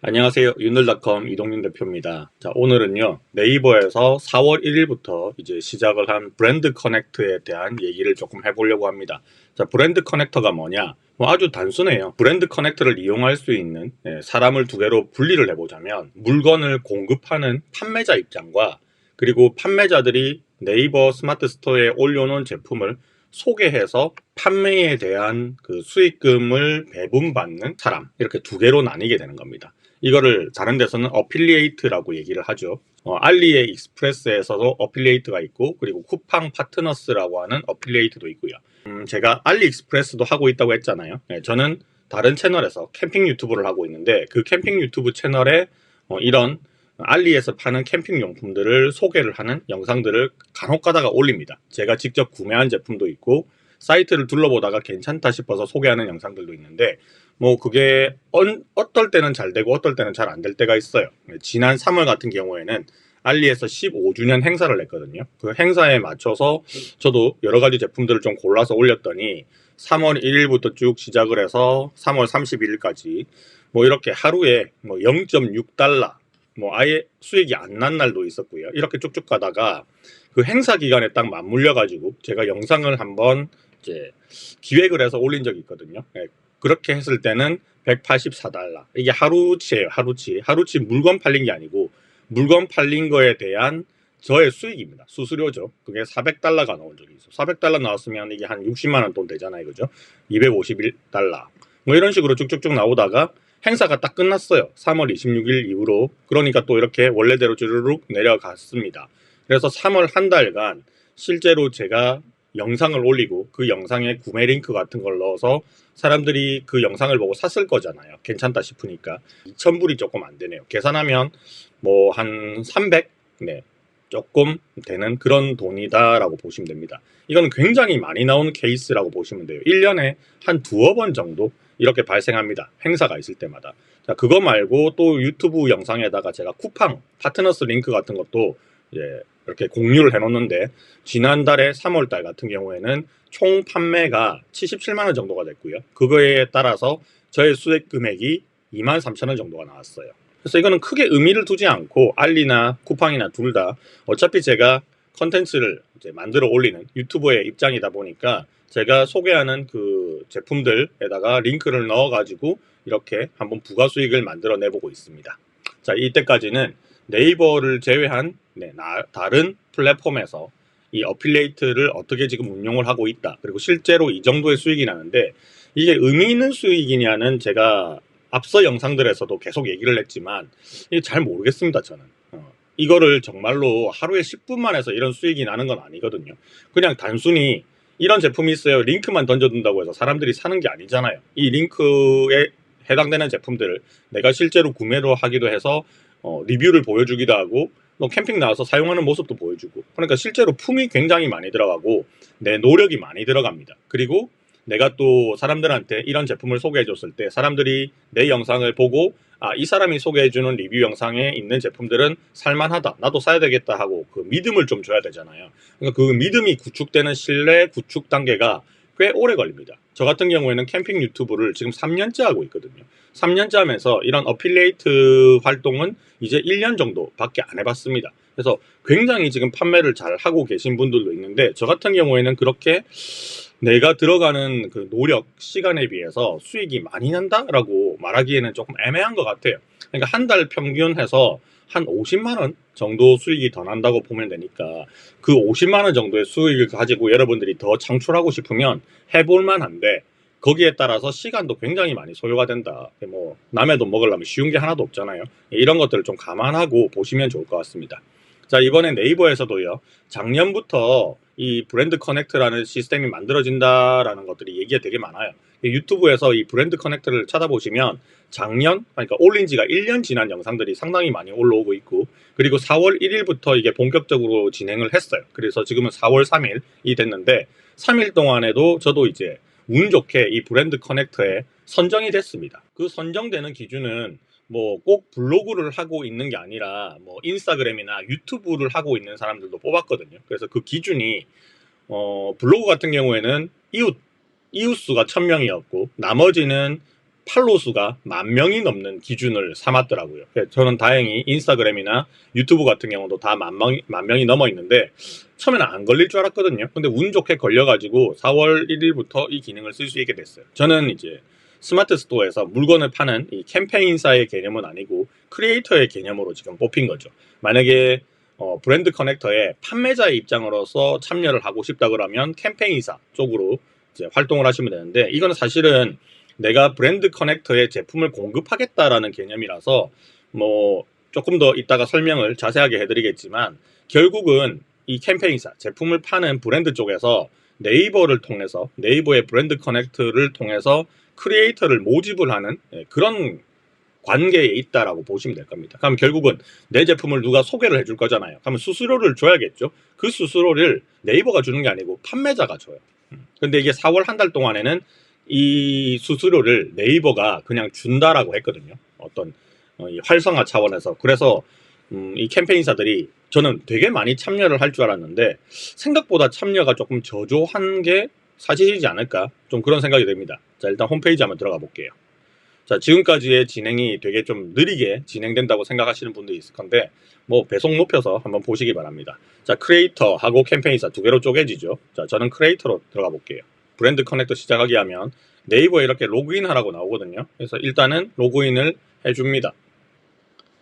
안녕하세요. 윤들닷컴 이동윤 대표입니다. 자, 오늘은요, 네이버에서 4월 1일부터 이제 시작을 한 브랜드 커넥트에 대한 얘기를 조금 해보려고 합니다. 자, 브랜드 커넥터가 뭐냐? 뭐 아주 단순해요. 브랜드 커넥터를 이용할 수 있는 사람을 두 개로 분리를 해보자면 물건을 공급하는 판매자 입장과 그리고 판매자들이 네이버 스마트 스토어에 올려놓은 제품을 소개해서 판매에 대한 그 수익금을 배분받는 사람, 이렇게 두 개로 나뉘게 되는 겁니다. 이거를 다른 데서는 어필리에이트라고 얘기를 하죠. 알리에 익스프레스에서도 어필리에이트가 있고 그리고 쿠팡 파트너스라고 하는 어필리에이트도 있고요. 제가 알리익스프레스도 하고 있다고 했잖아요. 저는 다른 채널에서 캠핑 유튜브를 하고 있는데 그 캠핑 유튜브 채널에 이런 알리에서 파는 캠핑 용품들을 소개를 하는 영상들을 간혹 가다가 올립니다. 제가 직접 구매한 제품도 있고 사이트를 둘러보다가 괜찮다 싶어서 소개하는 영상들도 있는데 뭐 그게 어떨 때는 잘 되고 어떨 때는 잘 안 될 때가 있어요. 지난 3월 같은 경우에는 알리에서 15주년 행사를 했거든요. 그 행사에 맞춰서 저도 여러 가지 제품들을 좀 골라서 올렸더니 3월 1일부터 쭉 시작을 해서 3월 31일까지 뭐 이렇게 하루에 뭐 0.6달러 뭐 아예 수익이 안 난 날도 있었고요. 이렇게 쭉쭉 가다가 그 행사 기간에 딱 맞물려 가지고 제가 영상을 한번 이제 기획을 해서 올린 적이 있거든요. 그렇게 했을 때는 184달러. 이게 하루치예요. 하루치 물건 팔린 게 아니고 물건 팔린 거에 대한 저의 수익입니다. 수수료죠. 그게 400달러가 나온 적이 있어요. 400달러 나왔으면 이게 한 60만 원 돈 되잖아요. 그죠? 251달러. 뭐 이런 식으로 쭉쭉쭉 나오다가 행사가 딱 끝났어요. 3월 26일 이후로. 그러니까 또 이렇게 원래대로 주르륵 내려갔습니다. 그래서 3월 한 달간 실제로 제가 영상을 올리고 그 영상에 구매 링크 같은 걸 넣어서 사람들이 그 영상을 보고 샀을 거잖아요. 괜찮다 싶으니까. 2,000불이 조금 안 되네요. 계산하면 뭐 한 300? 네. 조금 되는 그런 돈이다라고 보시면 됩니다. 이건 굉장히 많이 나오는 케이스라고 보시면 돼요. 1년에 한 두어 번 정도 이렇게 발생합니다. 행사가 있을 때마다. 자, 그거 말고 또 유튜브 영상에다가 제가 쿠팡, 파트너스 링크 같은 것도 이렇게 공유를 해놓는데 지난달에 3월달 같은 경우에는 총 판매가 77만 원 정도가 됐고요. 그거에 따라서 저의 수익 금액이 23,000원 정도가 나왔어요. 그래서 이거는 크게 의미를 두지 않고 알리나 쿠팡이나 둘 다 어차피 제가 컨텐츠를 이제 만들어 올리는 유튜버의 입장이다 보니까 제가 소개하는 그 제품들에다가 링크를 넣어 가지고 이렇게 한번 부가 수익을 만들어 내보고 있습니다. 자, 이때까지는 네이버를 제외한 다른 플랫폼에서 이 어필리에이트를 어떻게 지금 운용을 하고 있다. 그리고 실제로 이 정도의 수익이 나는데 이게 의미 있는 수익이냐는 제가 앞서 영상들에서도 계속 얘기를 했지만 이게 잘 모르겠습니다. 저는 이거를 정말로 하루에 10분만 해서 이런 수익이 나는 건 아니거든요. 그냥 단순히 이런 제품이 있어요. 링크만 던져둔다고 해서 사람들이 사는 게 아니잖아요. 이 링크에 해당되는 제품들을 내가 실제로 구매로 하기도 해서 리뷰를 보여주기도 하고 또 캠핑 나와서 사용하는 모습도 보여주고 그러니까 실제로 품이 굉장히 많이 들어가고 내 노력이 많이 들어갑니다. 그리고 내가 또 사람들한테 이런 제품을 소개해 줬을 때 사람들이 내 영상을 보고 이 사람이 소개해 주는 리뷰 영상에 있는 제품들은 살만하다. 나도 사야 되겠다 하고 그 믿음을 좀 줘야 되잖아요. 그러니까 그 믿음이 구축되는 신뢰 구축 단계가 꽤 오래 걸립니다. 저 같은 경우에는 캠핑 유튜브를 지금 3년째 하고 있거든요. 3년째 하면서 이런 어필리에이트 활동은 이제 1년 정도밖에 안 해봤습니다. 그래서 굉장히 지금 판매를 잘 하고 계신 분들도 있는데 저 같은 경우에는 그렇게 내가 들어가는 그 노력, 시간에 비해서 수익이 많이 난다라고 말하기에는 조금 애매한 것 같아요. 그러니까 한 달 평균 해서 한 50만 원 정도 수익이 더 난다고 보면 되니까 그 50만 원 정도의 수익을 가지고 여러분들이 더 창출하고 싶으면 해볼 만한데 거기에 따라서 시간도 굉장히 많이 소요가 된다. 뭐 남의 돈 먹으려면 쉬운 게 하나도 없잖아요. 이런 것들을 좀 감안하고 보시면 좋을 것 같습니다. 자, 이번에 네이버에서도요. 작년부터 이 브랜드 커넥트라는 시스템이 만들어진다라는 것들이 얘기가 되게 많아요. 유튜브에서 이 브랜드 커넥트를 찾아보시면 작년, 그러니까 올린 지가 1년 지난 영상들이 상당히 많이 올라오고 있고 그리고 4월 1일부터 이게 본격적으로 진행을 했어요. 그래서 지금은 4월 3일이 됐는데 3일 동안에도 저도 이제 운 좋게 이 브랜드 커넥터에 선정이 됐습니다. 그 선정되는 기준은 뭐 꼭 블로그를 하고 있는 게 아니라 뭐 인스타그램이나 유튜브를 하고 있는 사람들도 뽑았거든요. 그래서 그 기준이 블로그 같은 경우에는 이웃 수가 1,000명이었고 나머지는 팔로우 수가 10,000명이 넘는 기준을 삼았더라고요. 저는 다행히 인스타그램이나 유튜브 같은 경우도 다 10,000명이 넘어 있는데 처음에는 안 걸릴 줄 알았거든요. 근데 운 좋게 걸려가지고 4월 1일부터 이 기능을 쓸 수 있게 됐어요. 저는 이제 스마트 스토어에서 물건을 파는 이 캠페인사의 개념은 아니고 크리에이터의 개념으로 지금 뽑힌 거죠. 만약에 브랜드 커넥터에 판매자의 입장으로서 참여를 하고 싶다 그러면 캠페인사 쪽으로 이제 활동을 하시면 되는데, 이거는 사실은 내가 브랜드 커넥터에 제품을 공급하겠다라는 개념이라서 뭐 조금 더 이따가 설명을 자세하게 해드리겠지만, 결국은 이 캠페인사, 제품을 파는 브랜드 쪽에서 네이버를 통해서, 네이버의 브랜드 커넥트를 통해서 크리에이터를 모집을 하는 그런 관계에 있다라고 보시면 될 겁니다. 그럼 결국은 내 제품을 누가 소개를 해줄 거잖아요. 그러면 수수료를 줘야겠죠. 그 수수료를 네이버가 주는 게 아니고 판매자가 줘요. 근데 이게 4월 한 달 동안에는 이 수수료를 네이버가 그냥 준다라고 했거든요. 어떤 이 활성화 차원에서. 그래서 이 캠페인사들이 저는 되게 많이 참여를 할 줄 알았는데 생각보다 참여가 조금 저조한 게 사실이지 않을까, 좀 그런 생각이 듭니다. 자, 일단 홈페이지 한번 들어가 볼게요. 자, 지금까지의 진행이 되게 좀 느리게 진행된다고 생각하시는 분도 있을 건데 뭐 배속 높여서 한번 보시기 바랍니다. 자, 크리에이터하고 캠페인사 두 개로 쪼개지죠. 자, 저는 크리에이터로 들어가 볼게요. 브랜드 커넥터 시작하기 하면 네이버에 이렇게 로그인 하라고 나오거든요. 그래서 일단은 로그인을 해줍니다.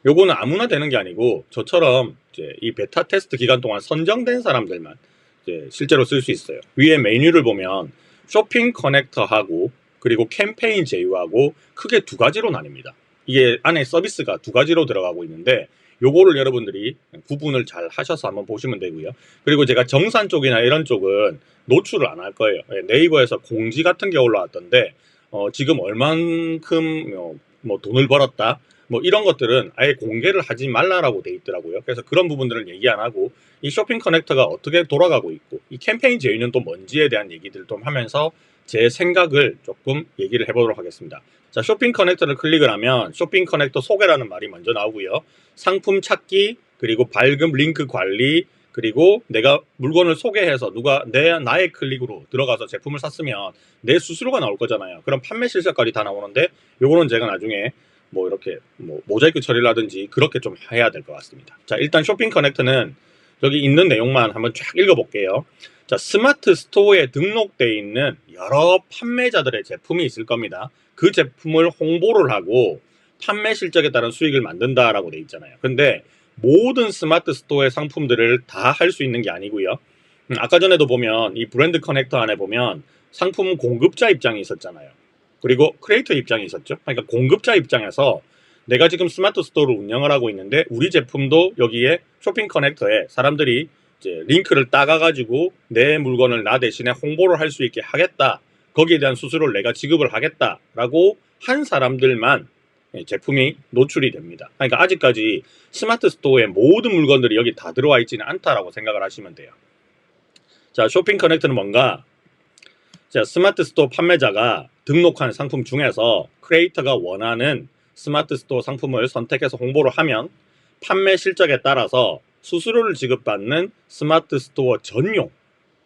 요거는 아무나 되는 게 아니고 저처럼 이제 이 베타 테스트 기간 동안 선정된 사람들만 이제 실제로 쓸 수 있어요. 위에 메뉴를 보면 쇼핑 커넥터하고 그리고 캠페인 제휴하고 크게 두 가지로 나뉩니다. 이게 안에 서비스가 두 가지로 들어가고 있는데 요거를 여러분들이 구분을 잘 하셔서 한번 보시면 되고요. 그리고 제가 정산 쪽이나 이런 쪽은 노출을 안 할 거예요. 네이버에서 공지 같은 게 올라왔던데 지금 얼만큼 뭐 돈을 벌었다 뭐 이런 것들은 아예 공개를 하지 말라라고 돼 있더라고요. 그래서 그런 부분들을 얘기 안 하고 이 쇼핑 커넥터가 어떻게 돌아가고 있고 이 캠페인 제휴는 또 뭔지에 대한 얘기들을 좀 하면서 제 생각을 조금 얘기를 해보도록 하겠습니다. 자, 쇼핑 커넥터를 클릭을 하면 쇼핑 커넥터 소개라는 말이 먼저 나오고요. 상품 찾기, 그리고 발급 링크 관리, 그리고 내가 물건을 소개해서 누가 나의 클릭으로 들어가서 제품을 샀으면 내 수수료가 나올 거잖아요. 그럼 판매 실적까지 다 나오는데 요거는 제가 나중에 뭐 이렇게 뭐 모자이크 처리를 하든지 그렇게 좀 해야 될 것 같습니다. 자, 일단 쇼핑 커넥터는 여기 있는 내용만 한번 쫙 읽어볼게요. 자, 스마트 스토어에 등록되어 있는 여러 판매자들의 제품이 있을 겁니다. 그 제품을 홍보를 하고 판매 실적에 따른 수익을 만든다라고 돼 있잖아요. 근데 모든 스마트 스토어의 상품들을 다 할 수 있는 게 아니고요. 아까 전에도 보면 이 브랜드 커넥터 안에 보면 상품 공급자 입장이 있었잖아요. 그리고 크리에이터 입장이 있었죠. 그러니까 공급자 입장에서 내가 지금 스마트 스토어를 운영을 하고 있는데 우리 제품도 여기에 쇼핑 커넥터에 사람들이 이제 링크를 따가가지고 내 물건을 나 대신에 홍보를 할 수 있게 하겠다. 거기에 대한 수수료를 내가 지급을 하겠다라고 한 사람들만 제품이 노출이 됩니다. 그러니까 아직까지 스마트 스토어의 모든 물건들이 여기 다 들어와 있지는 않다라고 생각을 하시면 돼요. 자, 쇼핑 커넥터는 뭔가? 자, 스마트 스토어 판매자가 등록한 상품 중에서 크리에이터가 원하는 스마트 스토어 상품을 선택해서 홍보를 하면 판매 실적에 따라서 수수료를 지급받는 스마트 스토어 전용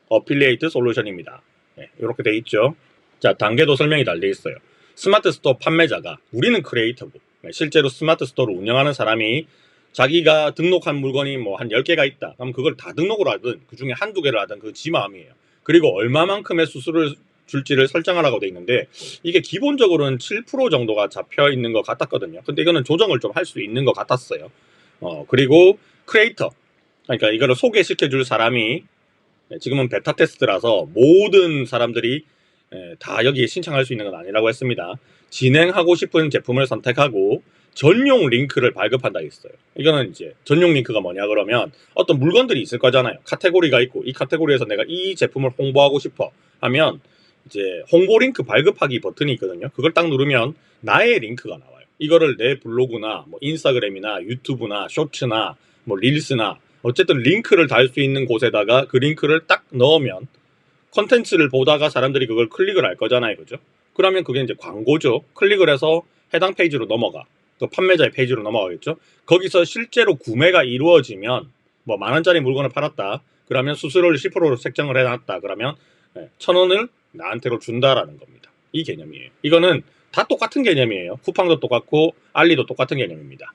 어필리에이트 솔루션입니다. 네, 이렇게 돼 있죠. 자, 단계도 설명이 잘 돼 있어요. 스마트 스토어 판매자가, 우리는 크리에이터고 실제로 스마트 스토어를 운영하는 사람이 자기가 등록한 물건이 뭐 한 10개가 있다. 그럼 그걸 다 등록을 하든 그 중에 한두 개를 하든 그거 지 마음이에요. 그리고 얼마만큼의 수수료를 줄지를 설정하라고 돼 있는데 이게 기본적으로는 7% 정도가 잡혀 있는 것 같았거든요. 근데 이거는 조정을 좀 할 수 있는 것 같았어요. 그리고 크리에이터, 그러니까 이거를 소개시켜 줄 사람이 지금은 베타 테스트라서 모든 사람들이 다 여기에 신청할 수 있는 건 아니라고 했습니다. 진행하고 싶은 제품을 선택하고 전용 링크를 발급한다 했어요. 이거는 이제 전용 링크가 뭐냐 그러면 어떤 물건들이 있을 거잖아요. 카테고리가 있고 이 카테고리에서 내가 이 제품을 홍보하고 싶어 하면 이제 홍보 링크 발급하기 버튼이 있거든요. 그걸 딱 누르면 나의 링크가 나와요. 이거를 내 블로그나 뭐 인스타그램이나 유튜브나 쇼츠나 뭐 릴스나 어쨌든 링크를 달 수 있는 곳에다가 그 링크를 딱 넣으면 컨텐츠를 보다가 사람들이 그걸 클릭을 할 거잖아요. 그죠? 그러면 그게 이제 광고죠. 클릭을 해서 해당 페이지로 넘어가. 또 판매자의 페이지로 넘어가겠죠. 거기서 실제로 구매가 이루어지면 뭐 10,000원짜리 물건을 팔았다. 그러면 수수료를 10%로 책정을 해놨다. 그러면 1,000원을 나한테로 준다라는 겁니다. 이 개념이에요. 이거는 다 똑같은 개념이에요. 쿠팡도 똑같고 알리도 똑같은 개념입니다.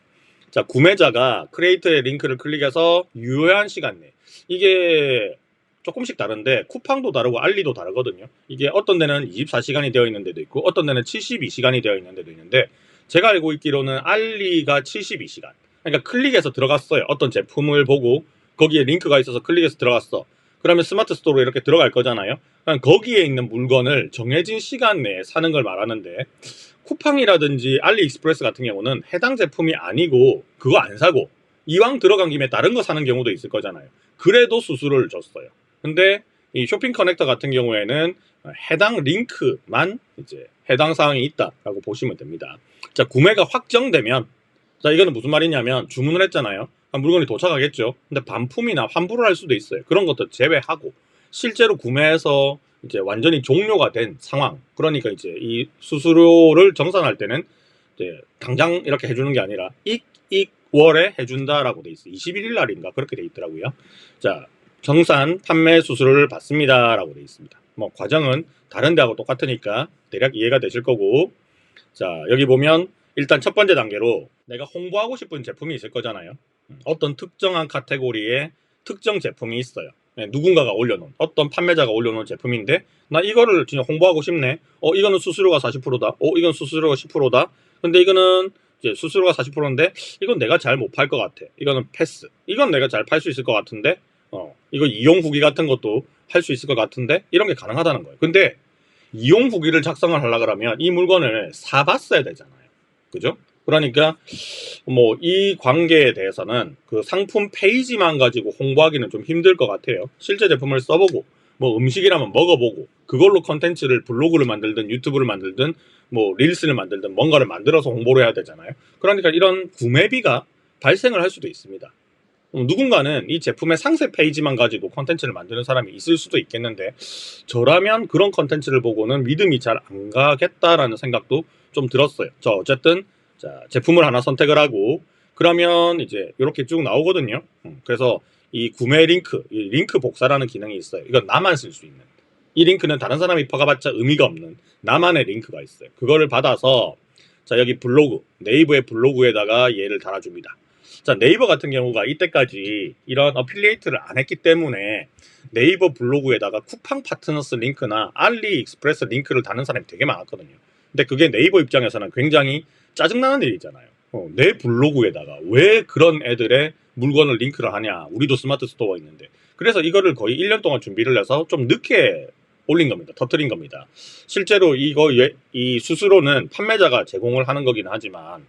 자, 구매자가 크리에이트의 링크를 클릭해서 유효한 시간 내, 이게 조금씩 다른데 쿠팡도 다르고 알리도 다르거든요. 이게 어떤 데는 24시간이 되어 있는 데도 있고 어떤 데는 72시간이 되어 있는 데도 있는데, 제가 알고 있기로는 알리가 72시간, 그러니까 클릭해서 들어갔어요. 어떤 제품을 보고 거기에 링크가 있어서 클릭해서 들어갔어. 그러면 스마트 스토어로 이렇게 들어갈 거잖아요. 그러니까 거기에 있는 물건을 정해진 시간 내에 사는 걸 말하는데, 쿠팡이라든지 알리익스프레스 같은 경우는 해당 제품이 아니고 그거 안 사고 이왕 들어간 김에 다른 거 사는 경우도 있을 거잖아요. 그래도 수수료를 줬어요. 근데 이 쇼핑 커넥터 같은 경우에는 해당 링크만 이제 해당 사항이 있다라고 보시면 됩니다. 자, 구매가 확정되면, 자, 이거는 무슨 말이냐면 주문을 했잖아요. 물건이 도착하겠죠. 근데 반품이나 환불을 할 수도 있어요. 그런 것도 제외하고 실제로 구매해서 이제 완전히 종료가 된 상황, 그러니까 이제 이 수수료를 정산할 때는 이제 당장 이렇게 해주는 게 아니라 월에 해준다라고 돼 있어요. 21일 날인가 그렇게 돼 있더라고요. 자, 정산 판매 수수료를 받습니다라고 돼 있습니다. 뭐 과정은 다른 데하고 똑같으니까 대략 이해가 되실 거고, 자, 여기 보면 일단 첫 번째 단계로 내가 홍보하고 싶은 제품이 있을 거잖아요. 어떤 특정한 카테고리에 특정 제품이 있어요. 누군가가 올려놓은, 어떤 판매자가 올려놓은 제품인데 나 이거를 진짜 홍보하고 싶네. 이거는 수수료가 40%다. 이건 수수료가 10%다. 근데 이거는 이제 수수료가 40%인데 이건 내가 잘 못 팔 것 같아. 이거는 패스. 이건 내가 잘 팔 수 있을 것 같은데 이거 이용 후기 같은 것도 할 수 있을 것 같은데, 이런 게 가능하다는 거예요. 근데 이용 후기를 작성을 하려 그러면 이 물건을 사봤어야 되잖아요. 그죠? 그러니까 뭐 이 관계에 대해서는 그 상품 페이지만 가지고 홍보하기는 좀 힘들 것 같아요. 실제 제품을 써보고 뭐 음식이라면 먹어보고 그걸로 컨텐츠를, 블로그를 만들든 유튜브를 만들든 뭐 릴스를 만들든 뭔가를 만들어서 홍보를 해야 되잖아요. 그러니까 이런 구매비가 발생을 할 수도 있습니다. 누군가는 이 제품의 상세 페이지만 가지고 컨텐츠를 만드는 사람이 있을 수도 있겠는데, 저라면 그런 컨텐츠를 보고는 믿음이 잘 안 가겠다라는 생각도 좀 들었어요. 저 어쨌든 자, 제품을 하나 선택을 하고 그러면 이제 이렇게 쭉 나오거든요. 그래서 이 구매 링크, 이 링크 복사라는 기능이 있어요. 이건 나만 쓸 수 있는, 이 링크는 다른 사람이 퍼가봤자 의미가 없는 나만의 링크가 있어요. 그거를 받아서 자, 여기 블로그, 네이버의 블로그에다가 얘를 달아줍니다. 자, 네이버 같은 경우가 이때까지 이런 어필리에이트를 안 했기 때문에 네이버 블로그에다가 쿠팡 파트너스 링크나 알리익스프레스 링크를 다는 사람이 되게 많았거든요. 근데 그게 네이버 입장에서는 굉장히 짜증나는 일이잖아요. 내 블로그에다가 왜 그런 애들의 물건을 링크를 하냐. 우리도 스마트 스토어 있는데. 그래서 이거를 거의 1년 동안 준비를 해서 좀 늦게 올린 겁니다. 터트린 겁니다. 실제로 이 수수료는 판매자가 제공을 하는 거긴 하지만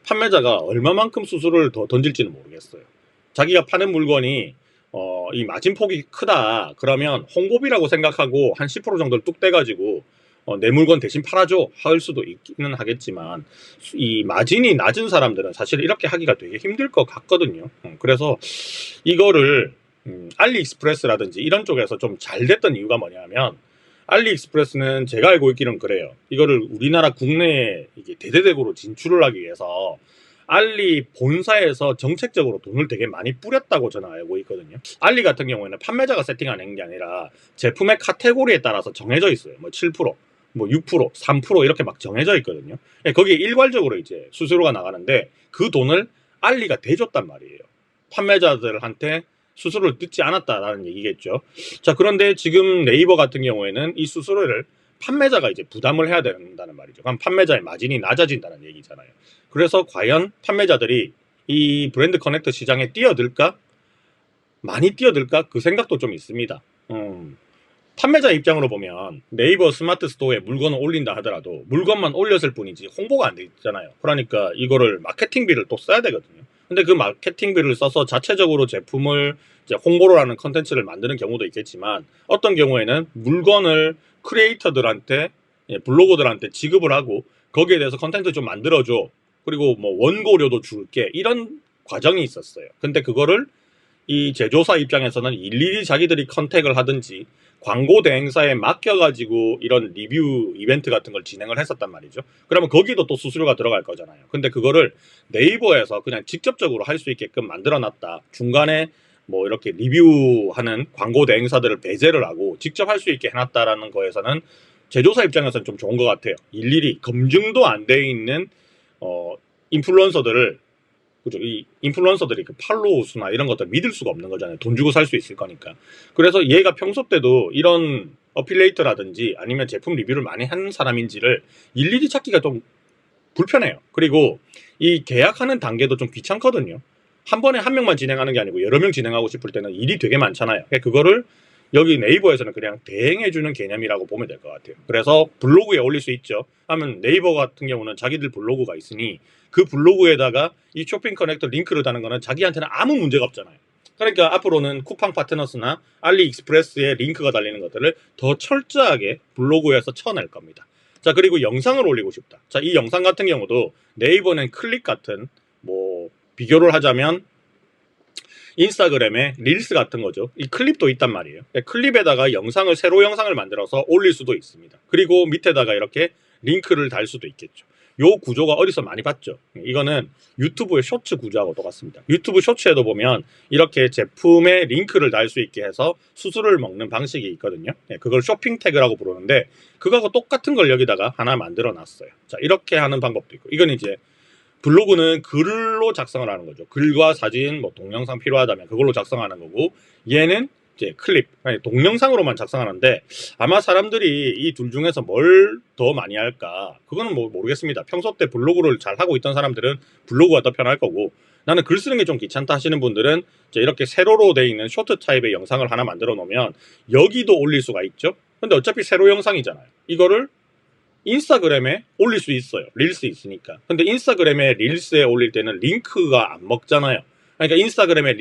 판매자가 얼마만큼 수수료를 더 던질지는 모르겠어요. 자기가 파는 물건이 이 마진폭이 크다 그러면 홍보비라고 생각하고 한 10% 정도를 뚝 떼가지고 내 물건 대신 팔아줘 할 수도 있기는 하겠지만, 이 마진이 낮은 사람들은 사실 이렇게 하기가 되게 힘들 것 같거든요. 그래서 이거를 알리익스프레스라든지 이런 쪽에서 좀 잘 됐던 이유가 뭐냐면, 알리익스프레스는 제가 알고 있기는 그래요. 이거를 우리나라 국내에 이게 대대적으로 진출을 하기 위해서 알리 본사에서 정책적으로 돈을 되게 많이 뿌렸다고 저는 알고 있거든요. 알리 같은 경우에는 판매자가 세팅하는 게 아니라 제품의 카테고리에 따라서 정해져 있어요. 뭐 7%, 뭐 6%, 3% 이렇게 막 정해져 있거든요. 거기에 일괄적으로 이제 수수료가 나가는데 그 돈을 알리가 대줬단 말이에요. 판매자들한테 수수료를 뜯지 않았다라는 얘기겠죠. 자, 그런데 지금 네이버 같은 경우에는 이 수수료를 판매자가 이제 부담을 해야 된다는 말이죠. 그럼 판매자의 마진이 낮아진다는 얘기잖아요. 그래서 과연 판매자들이 이 브랜드 커넥터 시장에 뛰어들까? 많이 뛰어들까? 그 생각도 좀 있습니다. 판매자 입장으로 보면 네이버 스마트 스토어에 물건을 올린다 하더라도 물건만 올렸을 뿐이지 홍보가 안 돼 있잖아요. 그러니까 이거를 마케팅비를 또 써야 되거든요. 근데 그 마케팅비를 써서 자체적으로 제품을 이제 홍보를 하는 컨텐츠를 만드는 경우도 있겠지만, 어떤 경우에는 물건을 크리에이터들한테, 블로거들한테 지급을 하고 거기에 대해서 컨텐츠 좀 만들어줘. 그리고 뭐 원고료도 줄게. 이런 과정이 있었어요. 근데 그거를 이 제조사 입장에서는 일일이 자기들이 컨택을 하든지 광고 대행사에 맡겨가지고 이런 리뷰 이벤트 같은 걸 진행을 했었단 말이죠. 그러면 거기도 또 수수료가 들어갈 거잖아요. 근데 그거를 네이버에서 그냥 직접적으로 할 수 있게끔 만들어놨다. 중간에 뭐 이렇게 리뷰하는 광고 대행사들을 배제를 하고 직접 할 수 있게 해놨다라는 거에서는 제조사 입장에서는 좀 좋은 것 같아요. 일일이 검증도 안 돼 있는 인플루언서들을, 그죠? 이 인플루언서들이 그 팔로우 수나 이런 것들 믿을 수가 없는 거잖아요. 돈 주고 살 수 있을 거니까. 그래서 얘가 평소 때도 이런 어필레이터라든지 아니면 제품 리뷰를 많이 한 사람인지를 일일이 찾기가 좀 불편해요. 그리고 이 계약하는 단계도 좀 귀찮거든요. 한 번에 한 명만 진행하는 게 아니고 여러 명 진행하고 싶을 때는 일이 되게 많잖아요. 그거를 여기 네이버에서는 그냥 대행해주는 개념이라고 보면 될 것 같아요. 그래서 블로그에 올릴 수 있죠. 하면 네이버 같은 경우는 자기들 블로그가 있으니 그 블로그에다가 이 쇼핑 커넥터 링크를 다는 거는 자기한테는 아무 문제가 없잖아요. 그러니까 앞으로는 쿠팡 파트너스나 알리익스프레스에 링크가 달리는 것들을 더 철저하게 블로그에서 쳐낼 겁니다. 자, 그리고 영상을 올리고 싶다. 자, 이 영상 같은 경우도 네이버는 클립 같은, 뭐 비교를 하자면 인스타그램에 릴스 같은 거죠. 이 클립도 있단 말이에요. 클립에다가 세로 영상을 만들어서 올릴 수도 있습니다. 그리고 밑에다가 이렇게 링크를 달 수도 있겠죠. 요 구조가 어디서 많이 봤죠? 이거는 유튜브의 쇼츠 구조하고 똑같습니다. 유튜브 쇼츠에도 보면 이렇게 제품에 링크를 달 수 있게 해서 수수료를 먹는 방식이 있거든요. 그걸 쇼핑 태그라고 부르는데 그거하고 똑같은 걸 여기다가 하나 만들어 놨어요. 자, 이렇게 하는 방법도 있고, 이건 이제 블로그는 글로 작성을 하는 거죠. 글과 사진, 뭐 동영상 필요하다면 그걸로 작성하는 거고, 얘는 이제 클립, 아니 동영상으로만 작성하는데 아마 사람들이 이 둘 중에서 뭘 더 많이 할까? 그거는 뭐 모르겠습니다. 평소 때 블로그를 잘 하고 있던 사람들은 블로그가 더 편할 거고, 나는 글 쓰는 게 좀 귀찮다 하시는 분들은 이제 이렇게 세로로 돼 있는 쇼트 타입의 영상을 하나 만들어 놓으면 여기도 올릴 수가 있죠. 근데 어차피 세로 영상이잖아요. 이거를 인스타그램에 올릴 수 있어요. 릴스 있으니까. 근데 인스타그램에 릴스에 올릴 때는 링크가 안 먹잖아요. 그러니까 인스타그램에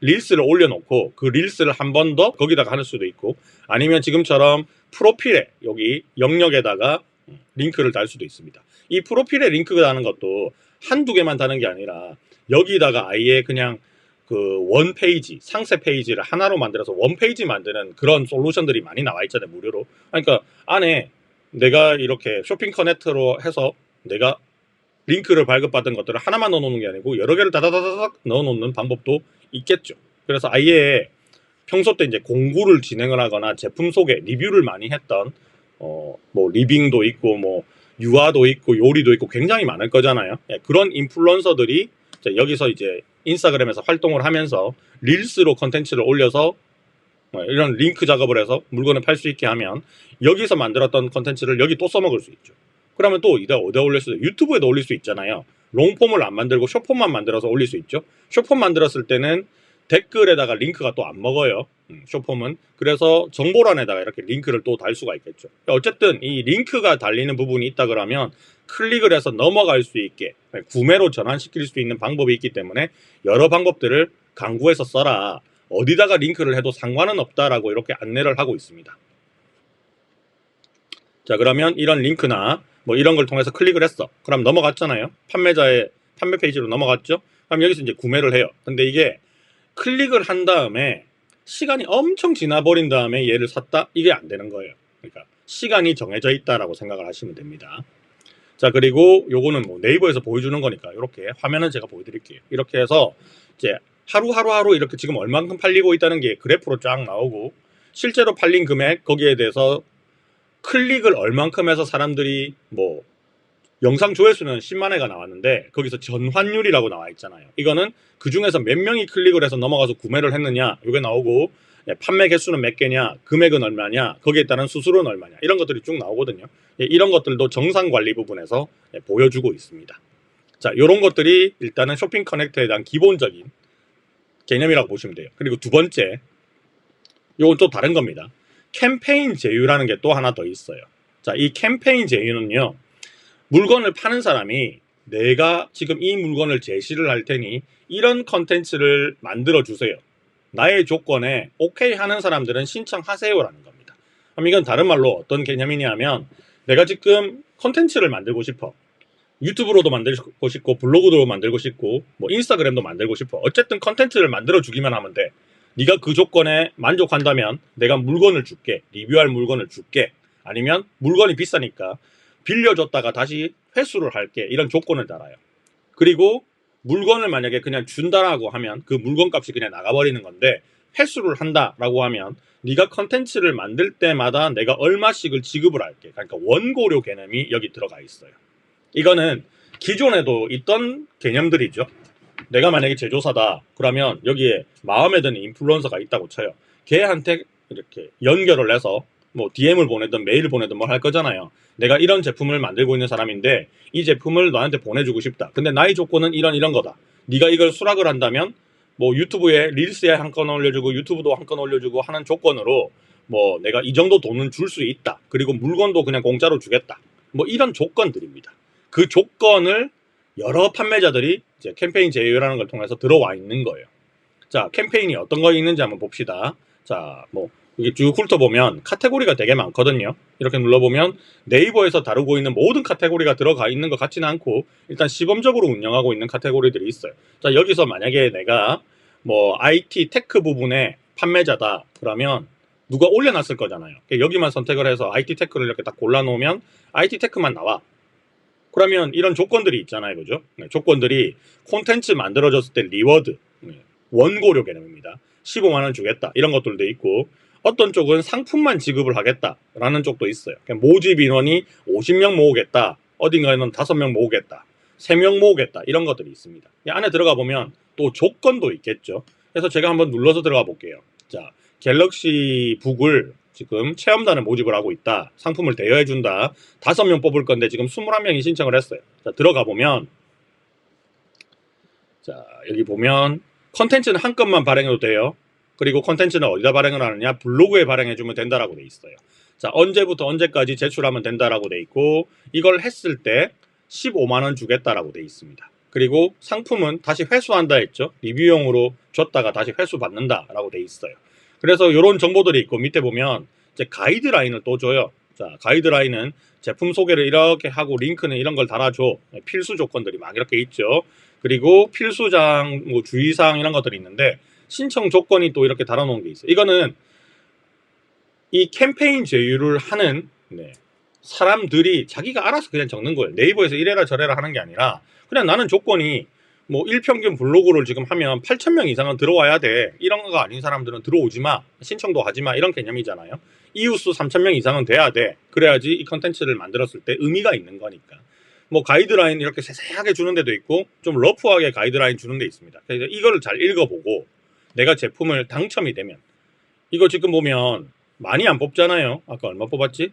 릴스를 올려놓고 그 릴스를 한 번 더 거기다가 할 수도 있고, 아니면 지금처럼 프로필에 여기 영역에다가 링크를 달 수도 있습니다. 이 프로필에 링크가 다는 것도 한두 개만 다는 게 아니라 여기다가 아예 그냥 그 원 페이지, 상세 페이지를 하나로 만들어서 원 페이지 만드는 그런 솔루션들이 많이 나와 있잖아요, 무료로. 그러니까 안에 내가 이렇게 쇼핑 커넥터로 해서 내가 링크를 발급받은 것들을 하나만 넣어놓는 게 아니고 여러 개를 다다다닥 넣어놓는 방법도 있겠죠. 그래서 아예 평소 때 이제 공구를 진행을 하거나 제품 소개, 리뷰를 많이 했던 뭐 리빙도 있고 뭐 유아도 있고 요리도 있고 굉장히 많을 거잖아요. 그런 인플루언서들이 여기서 이제 인스타그램에서 활동을 하면서 릴스로 컨텐츠를 올려서 이런 링크 작업을 해서 물건을 팔 수 있게 하면 여기서 만들었던 컨텐츠를 여기 또 써먹을 수 있죠. 그러면 또 어디다 올릴 수 있어요? 유튜브에도 올릴 수 있잖아요. 롱폼을 안 만들고 숏폼만 만들어서 올릴 수 있죠. 숏폼 만들었을 때는 댓글에다가 링크가 또 안 먹어요. 숏폼은. 그래서 정보란에다가 이렇게 링크를 또 달 수가 있겠죠. 어쨌든 이 링크가 달리는 부분이 있다 그러면 클릭을 해서 넘어갈 수 있게 구매로 전환시킬 수 있는 방법이 있기 때문에 여러 방법들을 강구해서 써라. 어디다가 링크를 해도 상관은 없다라고 이렇게 안내를 하고 있습니다. 자, 그러면 이런 링크나 뭐 이런 걸 통해서 클릭을 했어. 그럼 넘어갔잖아요. 판매자의 판매 페이지로 넘어갔죠. 그럼 여기서 이제 구매를 해요. 근데 이게 클릭을 한 다음에 시간이 엄청 지나버린 다음에 얘를 샀다? 이게 안 되는 거예요. 그러니까 시간이 정해져 있다라고 생각을 하시면 됩니다. 자, 그리고 요거는 뭐 네이버에서 보여주는 거니까 이렇게 화면은 제가 보여드릴게요. 이렇게 해서 이제 하루 이렇게 지금 얼만큼 팔리고 있다는 게 그래프로 쫙 나오고, 실제로 팔린 금액 거기에 대해서 클릭을 얼만큼 해서 사람들이 뭐 영상 조회수는 10만 회가 나왔는데 거기서 전환율이라고 나와 있잖아요. 이거는 그 중에서 몇 명이 클릭을 해서 넘어가서 구매를 했느냐 이게 나오고, 판매 개수는 몇 개냐, 금액은 얼마냐, 거기에 따른 수수료는 얼마냐, 이런 것들이 쭉 나오거든요. 이런 것들도 정상 관리 부분에서 보여주고 있습니다. 자, 이런 것들이 일단은 쇼핑 커넥터에 대한 기본적인 개념이라고 보시면 돼요. 그리고 두 번째, 이건 또 다른 겁니다. 캠페인 제휴라는 게 또 하나 더 있어요. 자, 이 캠페인 제휴는요, 물건을 파는 사람이 내가 지금 이 물건을 제시를 할 테니 이런 컨텐츠를 만들어 주세요. 나의 조건에 오케이 하는 사람들은 신청하세요라는 겁니다. 그럼 이건 다른 말로 어떤 개념이냐면, 내가 지금 컨텐츠를 만들고 싶어. 유튜브로도 만들고 싶고 블로그도 만들고 싶고 뭐 인스타그램도 만들고 싶어. 어쨌든 컨텐츠를 만들어 주기만 하면 돼. 네가 그 조건에 만족한다면 내가 물건을 줄게. 리뷰할 물건을 줄게. 아니면 물건이 비싸니까 빌려줬다가 다시 회수를 할게. 이런 조건을 달아요. 그리고 물건을 만약에 그냥 준다라고 하면 그 물건 값이 그냥 나가버리는 건데, 회수를 한다라고 하면 네가 컨텐츠를 만들 때마다 내가 얼마씩을 지급을 할게. 그러니까 원고료 개념이 여기 들어가 있어요. 이거는 기존에도 있던 개념들이죠. 내가 만약에 제조사다 그러면 여기에 마음에 드는 인플루언서가 있다고 쳐요. 걔한테 이렇게 연결을 해서 뭐 DM을 보내든 메일을 보내든 뭘 할 거잖아요. 내가 이런 제품을 만들고 있는 사람인데 이 제품을 너한테 보내주고 싶다. 근데 나의 조건은 이런 거다. 네가 이걸 수락을 한다면 뭐 유튜브에 릴스에 한 건 올려주고 유튜브도 한 건 올려주고 하는 조건으로 뭐 내가 이 정도 돈은 줄 수 있다. 그리고 물건도 그냥 공짜로 주겠다. 뭐 이런 조건들입니다. 그 조건을 여러 판매자들이 이제 캠페인 제휴라는 걸 통해서 들어와 있는 거예요. 자, 캠페인이 어떤 거 있는지 한번 봅시다. 자, 뭐 이게 쭉 훑어보면 카테고리가 되게 많거든요. 이렇게 눌러보면 네이버에서 다루고 있는 모든 카테고리가 들어가 있는 것 같지는 않고 일단 시범적으로 운영하고 있는 카테고리들이 있어요. 자, 여기서 만약에 내가 뭐 IT 테크 부분의 판매자다 그러면 누가 올려놨을 거잖아요. 여기만 선택을 해서 IT 테크를 이렇게 딱 골라놓으면 IT 테크만 나와. 그러면 이런 조건들이 있잖아요. 그죠? 네, 조건들이 콘텐츠 만들어졌을 때 리워드, 원고료 개념입니다. 15만원 주겠다. 이런 것들도 있고 어떤 쪽은 상품만 지급을 하겠다라는 쪽도 있어요. 모집 인원이 50명 모으겠다. 어딘가에는 5명 모으겠다. 3명 모으겠다. 이런 것들이 있습니다. 안에 들어가 보면 또 조건도 있겠죠. 그래서 제가 한번 눌러서 들어가 볼게요. 자, 갤럭시 북을 지금 체험단을 모집을 하고 있다. 상품을 대여해준다. 5명 뽑을 건데 지금 21명이 신청을 했어요. 자, 들어가 보면 자, 여기 보면 컨텐츠는 한 건만 발행해도 돼요. 그리고 컨텐츠는 어디다 발행을 하느냐? 블로그에 발행해주면 된다라고 돼 있어요. 자, 언제부터 언제까지 제출하면 된다라고 돼 있고 이걸 했을 때 15만원 주겠다라고 돼 있습니다. 그리고 상품은 다시 회수한다 했죠. 리뷰용으로 줬다가 다시 회수 받는다라고 돼 있어요. 그래서 이런 정보들이 있고 밑에 보면 이제 가이드라인을 또 줘요. 자, 가이드라인은 제품 소개를 이렇게 하고 링크는 이런 걸 달아줘. 필수 조건들이 막 이렇게 있죠. 그리고 필수사항, 뭐 주의사항 이런 것들이 있는데 신청 조건이 또 이렇게 달아놓은 게 있어요. 이거는 이 캠페인 제휴를 하는 사람들이 자기가 알아서 그냥 적는 거예요. 네이버에서 이래라 저래라 하는 게 아니라 그냥 나는 조건이 뭐 일평균 블로그를 지금 하면 8,000명 이상은 들어와야 돼. 이런 거 아닌 사람들은 들어오지 마. 신청도 하지 마. 이런 개념이잖아요. 이웃수 3,000명 이상은 돼야 돼. 그래야지 이 컨텐츠를 만들었을 때 의미가 있는 거니까. 뭐 가이드라인 이렇게 세세하게 주는 데도 있고 좀 러프하게 가이드라인 주는 데 있습니다. 그래서 이거를 잘 읽어보고 내가 제품을 당첨이 되면 이거 지금 보면 많이 안 뽑잖아요. 아까 얼마 뽑았지?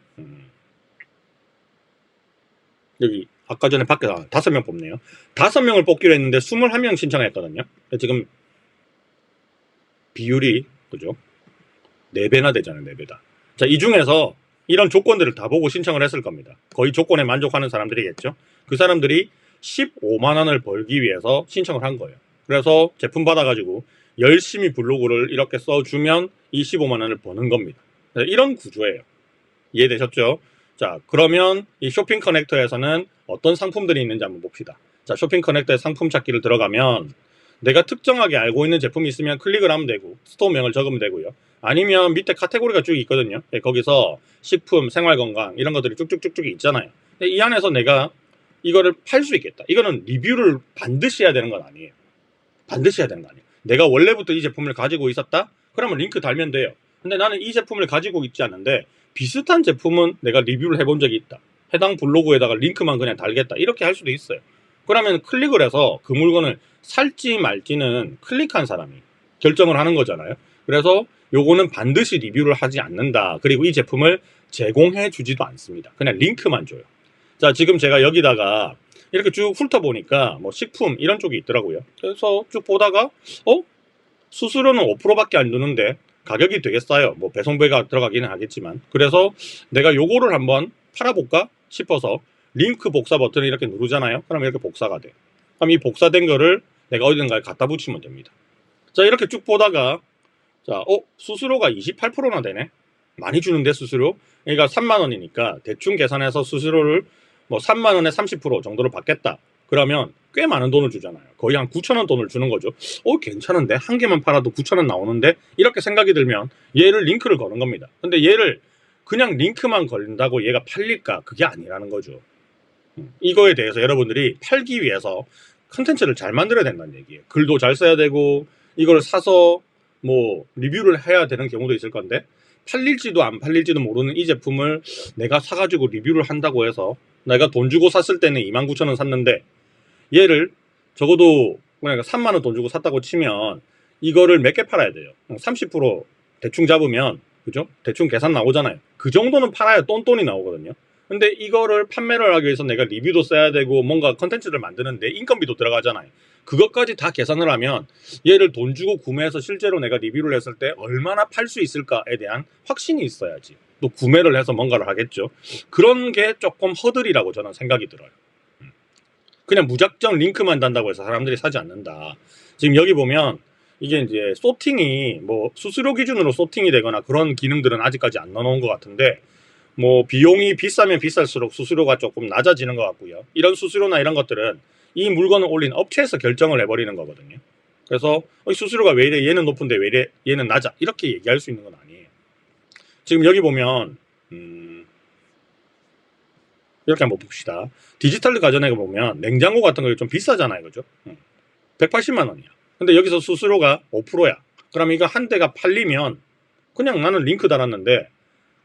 여기 아까 전에 밖에서 5명 뽑네요. 5명을 뽑기로 했는데 21명 신청했거든요. 지금 비율이 그죠? 4배나 되잖아요. 4배다. 자, 이 중에서 이런 조건들을 다 보고 신청을 했을 겁니다. 거의 조건에 만족하는 사람들이겠죠. 그 사람들이 15만원을 벌기 위해서 신청을 한 거예요. 그래서 제품 받아가지고 열심히 블로그를 이렇게 써주면 이 15만원을 버는 겁니다. 이런 구조예요. 이해되셨죠? 자, 그러면 이 쇼핑 커넥터에서는 어떤 상품들이 있는지 한번 봅시다. 자, 쇼핑 커넥터의 상품 찾기를 들어가면 내가 특정하게 알고 있는 제품이 있으면 클릭을 하면 되고 스토어명을 적으면 되고요. 아니면 밑에 카테고리가 쭉 있거든요. 거기서 식품, 생활건강 이런 것들이 쭉쭉쭉쭉 있잖아요. 이 안에서 내가 이거를 팔 수 있겠다. 이거는 리뷰를 반드시 해야 되는 건 아니에요. 반드시 해야 되는 거 아니에요. 내가 원래부터 이 제품을 가지고 있었다? 그러면 링크 달면 돼요. 근데 나는 이 제품을 가지고 있지 않는데 비슷한 제품은 내가 리뷰를 해본 적이 있다. 해당 블로그에다가 링크만 그냥 달겠다. 이렇게 할 수도 있어요. 그러면 클릭을 해서 그 물건을 살지 말지는 클릭한 사람이 결정을 하는 거잖아요. 그래서 요거는 반드시 리뷰를 하지 않는다. 그리고 이 제품을 제공해 주지도 않습니다. 그냥 링크만 줘요. 자, 지금 제가 여기다가 이렇게 쭉 훑어보니까 뭐 식품 이런 쪽이 있더라고요. 그래서 쭉 보다가 수수료는 5%밖에 안 주는데 가격이 되게 싸요. 뭐 배송비가 들어가기는 하겠지만. 그래서 내가 요거를 한번 팔아볼까 싶어서 링크 복사 버튼을 이렇게 누르잖아요. 그럼 이렇게 복사가 돼. 그럼 이 복사된 거를 내가 어디든가에 갖다 붙이면 됩니다. 자, 이렇게 쭉 보다가 자, 수수료가 28%나 되네. 많이 주는데 수수료. 그러니까 3만 원이니까 대충 계산해서 수수료를 뭐 3만 원에 30% 정도를 받겠다. 그러면 꽤 많은 돈을 주잖아요. 거의 한 9,000원 돈을 주는 거죠. 괜찮은데 한 개만 팔아도 9,000원 나오는데 이렇게 생각이 들면 얘를 링크를 거는 겁니다. 근데 얘를 그냥 링크만 걸린다고 얘가 팔릴까? 그게 아니라는 거죠. 이거에 대해서 여러분들이 팔기 위해서 컨텐츠를 잘 만들어야 된다는 얘기예요. 글도 잘 써야 되고 이걸 사서 뭐 리뷰를 해야 되는 경우도 있을 건데, 팔릴지도 안 팔릴지도 모르는 이 제품을 내가 사가지고 리뷰를 한다고 해서, 내가 돈 주고 샀을 때는 29,000원 샀는데 얘를 적어도 그러니까 3만원 돈 주고 샀다고 치면 이거를 몇 개 팔아야 돼요. 30% 대충 잡으면, 그죠? 대충 계산 나오잖아요. 그 정도는 팔아야 똔똔이 나오거든요. 근데 이거를 판매를 하기 위해서 내가 리뷰도 써야 되고 뭔가 컨텐츠를 만드는데 인건비도 들어가잖아요. 그것까지 다 계산을 하면 얘를 돈 주고 구매해서 실제로 내가 리뷰를 했을 때 얼마나 팔 수 있을까에 대한 확신이 있어야지 또 구매를 해서 뭔가를 하겠죠. 그런 게 조금 허들이라고 저는 생각이 들어요. 그냥 무작정 링크만 단다고 해서 사람들이 사지 않는다. 지금 여기 보면 이게 이제 소팅이 뭐 수수료 기준으로 소팅이 되거나 그런 기능들은 아직까지 안 넣어놓은 것 같은데, 뭐 비용이 비싸면 비쌀수록 수수료가 조금 낮아지는 것 같고요. 이런 수수료나 이런 것들은 이 물건을 올린 업체에서 결정을 해버리는 거거든요. 그래서 수수료가 왜 이래, 얘는 높은데 왜 이래, 얘는 낮아, 이렇게 얘기할 수 있는 건 아니에요. 지금 여기 보면 이렇게 한번 봅시다. 디지털 가전에 보면 냉장고 같은 거 좀 비싸잖아요, 그죠? 180만 원이야. 근데 여기서 수수료가 5%야. 그럼 이거 한 대가 팔리면 그냥 나는 링크 달았는데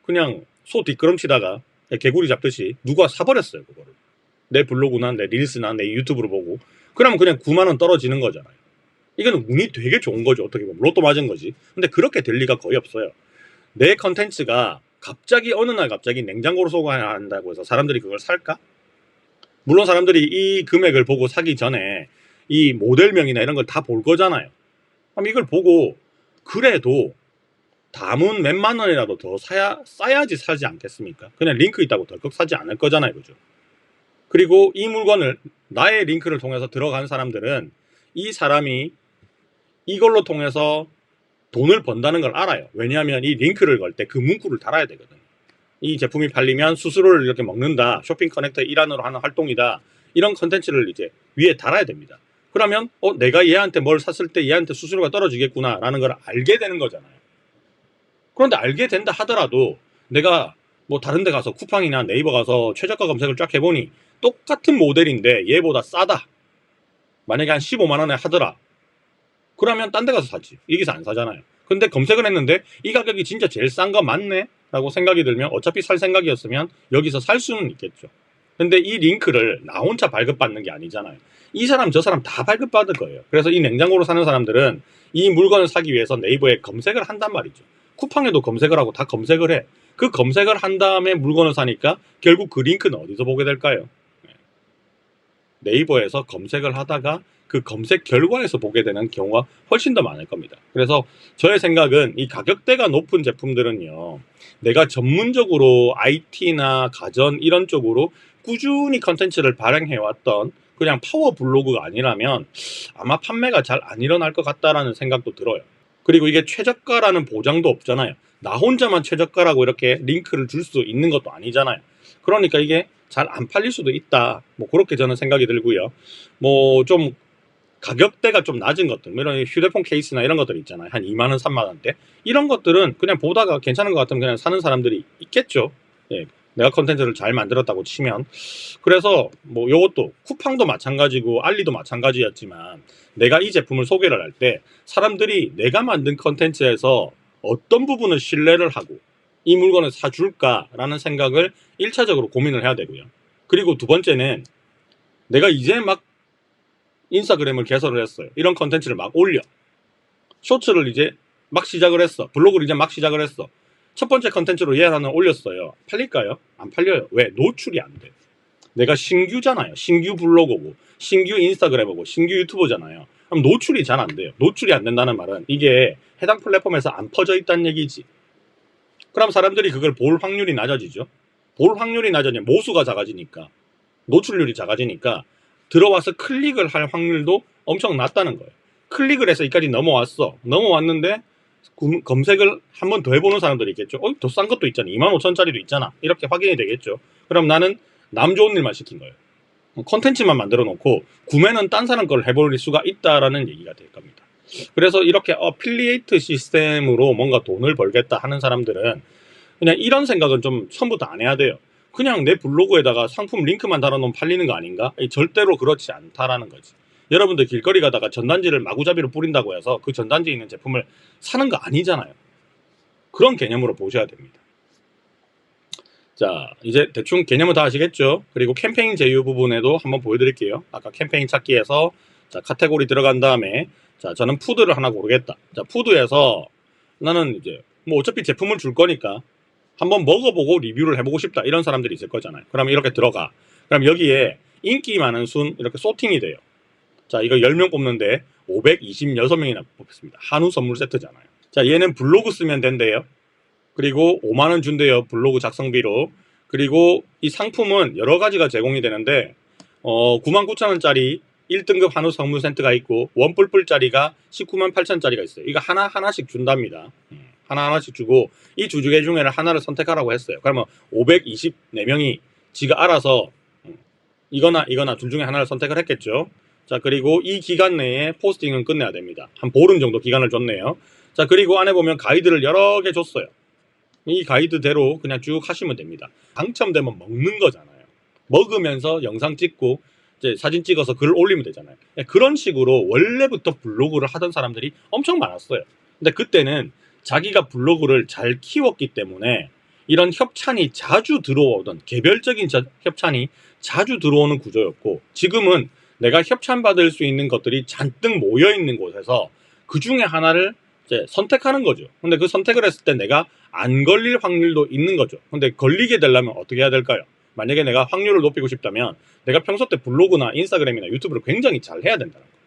그냥 소 뒷걸음치다가 개구리 잡듯이 누가 사버렸어요, 그거를. 내 블로그나 내 릴스나 내 유튜브로 보고. 그러면 그냥 9만 원 떨어지는 거잖아요. 이거는 운이 되게 좋은 거죠, 어떻게 보면. 로또 맞은 거지. 근데 그렇게 될 리가 거의 없어요. 내 컨텐츠가 갑자기 어느 날 갑자기 냉장고로 소개한다고 해서 사람들이 그걸 살까? 물론 사람들이 이 금액을 보고 사기 전에 이 모델명이나 이런 걸 다 볼 거잖아요. 그럼 이걸 보고 그래도 담은 몇만 원이라도 더 싸야지 사지 않겠습니까? 그냥 링크 있다고 덜컥 사지 않을 거잖아요, 그죠? 그리고 이 물건을 나의 링크를 통해서 들어간 사람들은 이 사람이 이걸로 통해서 돈을 번다는 걸 알아요. 왜냐하면 이 링크를 걸 때 그 문구를 달아야 되거든. 이 제품이 팔리면 수수료를 이렇게 먹는다, 쇼핑 커넥터 일환으로 하는 활동이다, 이런 컨텐츠를 이제 위에 달아야 됩니다. 그러면 내가 얘한테 뭘 샀을 때 얘한테 수수료가 떨어지겠구나 라는 걸 알게 되는 거잖아요. 그런데 알게 된다 하더라도 내가 뭐 다른 데 가서 쿠팡이나 네이버 가서 최저가 검색을 쫙 해보니 똑같은 모델인데 얘보다 싸다, 만약에 한 15만 원에 하더라, 그러면 딴 데 가서 사지. 여기서 안 사잖아요. 근데 검색을 했는데 이 가격이 진짜 제일 싼 거 맞네? 라고 생각이 들면 어차피 살 생각이었으면 여기서 살 수는 있겠죠. 근데 이 링크를 나 혼자 발급받는 게 아니잖아요. 이 사람 저 사람 다 발급받을 거예요. 그래서 이 냉장고로 사는 사람들은 이 물건을 사기 위해서 네이버에 검색을 한단 말이죠. 쿠팡에도 검색을 하고 다 검색을 해. 그 검색을 한 다음에 물건을 사니까 결국 그 링크는 어디서 보게 될까요? 네이버에서 검색을 하다가 그 검색 결과에서 보게 되는 경우가 훨씬 더 많을 겁니다. 그래서 저의 생각은 이 가격대가 높은 제품들은요, 내가 전문적으로 IT나 가전 이런 쪽으로 꾸준히 컨텐츠를 발행해왔던 그냥 파워 블로그가 아니라면 아마 판매가 잘 안 일어날 것 같다라는 생각도 들어요. 그리고 이게 최저가라는 보장도 없잖아요. 나 혼자만 최저가라고 이렇게 링크를 줄 수 있는 것도 아니잖아요. 그러니까 이게 잘 안 팔릴 수도 있다, 뭐 그렇게 저는 생각이 들고요. 뭐 좀 가격대가 좀 낮은 것들, 이런 휴대폰 케이스나 이런 것들 있잖아요. 한 2만 원, 3만 원대. 이런 것들은 그냥 보다가 괜찮은 것 같으면 그냥 사는 사람들이 있겠죠. 예, 내가 컨텐츠를 잘 만들었다고 치면. 그래서 뭐 요것도 쿠팡도 마찬가지고 알리도 마찬가지였지만 내가 이 제품을 소개를 할 때 사람들이 내가 만든 컨텐츠에서 어떤 부분을 신뢰를 하고 이 물건을 사줄까라는 생각을 1차적으로 고민을 해야 되고요. 그리고 두 번째는 내가 이제 막 인스타그램을 개설을 했어요. 이런 컨텐츠를 막 올려. 쇼츠를 이제 막 시작을 했어. 블로그를 이제 막 시작을 했어. 첫 번째 컨텐츠로 얘 하나 올렸어요. 팔릴까요? 안 팔려요. 왜? 노출이 안 돼. 내가 신규잖아요. 신규 블로그고 신규 인스타그램이고 신규 유튜버잖아요. 그럼 노출이 잘 안 돼요. 노출이 안 된다는 말은 이게 해당 플랫폼에서 안 퍼져 있다는 얘기지. 그럼 사람들이 그걸 볼 확률이 낮아지죠. 볼 확률이 낮아지면 모수가 작아지니까, 노출률이 작아지니까 들어와서 클릭을 할 확률도 엄청 낮다는 거예요. 클릭을 해서 여기까지 넘어왔어. 넘어왔는데 검색을 한 번 더 해보는 사람들이 있겠죠. 더 싼 것도 있잖아. 25,000짜리도 있잖아. 이렇게 확인이 되겠죠. 그럼 나는 남 좋은 일만 시킨 거예요. 컨텐츠만 만들어 놓고 구매는 딴 사람 걸 해볼 수가 있다라는 얘기가 될 겁니다. 그래서 이렇게 어필리에이트 시스템으로 뭔가 돈을 벌겠다 하는 사람들은 그냥 이런 생각은 좀 처음부터 안 해야 돼요. 그냥 내 블로그에다가 상품 링크만 달아놓으면 팔리는 거 아닌가? 절대로 그렇지 않다라는 거지. 여러분들 길거리 가다가 전단지를 마구잡이로 뿌린다고 해서 그 전단지에 있는 제품을 사는 거 아니잖아요. 그런 개념으로 보셔야 됩니다. 자, 이제 대충 개념은 다 아시겠죠? 그리고 캠페인 제휴 부분에도 한번 보여드릴게요. 아까 캠페인 찾기에서 자, 카테고리 들어간 다음에 자, 저는 푸드를 하나 고르겠다. 자, 푸드에서 나는 이제 뭐 어차피 제품을 줄 거니까 한번 먹어보고 리뷰를 해보고 싶다. 이런 사람들이 있을 거잖아요. 그러면 이렇게 들어가. 그럼 여기에 인기 많은 순 이렇게 소팅이 돼요. 자, 이거 10명 뽑는데 526명이나 뽑혔습니다. 한우 선물 세트잖아요. 자, 얘는 블로그 쓰면 된대요. 그리고 5만원 준대요. 블로그 작성비로. 그리고 이 상품은 여러 가지가 제공이 되는데 99,000원짜리 1등급 한우 선물 세트가 있고 원뿔뿔짜리가 198,000원짜리가 있어요. 이거 하나씩 준답니다. 하나씩 주고 이 두 개 중에는 하나를 선택하라고 했어요. 그러면 524명이 지가 알아서 이거나 둘 중에 하나를 선택을 했겠죠. 자, 그리고 이 기간 내에 포스팅은 끝내야 됩니다. 한 보름 정도 기간을 줬네요. 자, 그리고 안에 보면 가이드를 여러 개 줬어요. 이 가이드대로 그냥 쭉 하시면 됩니다. 당첨되면 먹는 거잖아요. 먹으면서 영상 찍고 이제 사진 찍어서 글 올리면 되잖아요. 그런 식으로 원래부터 블로그를 하던 사람들이 엄청 많았어요. 근데 그때는 자기가 블로그를 잘 키웠기 때문에 이런 협찬이 자주 들어오던 개별적인 협찬이 자주 들어오는 구조였고, 지금은 내가 협찬받을 수 있는 것들이 잔뜩 모여있는 곳에서 그 중에 하나를 이제 선택하는 거죠. 근데 그 선택을 했을 때 내가 안 걸릴 확률도 있는 거죠. 근데 걸리게 되려면 어떻게 해야 될까요? 만약에 내가 확률을 높이고 싶다면 내가 평소 때 블로그나 인스타그램이나 유튜브를 굉장히 잘 해야 된다는 거예요.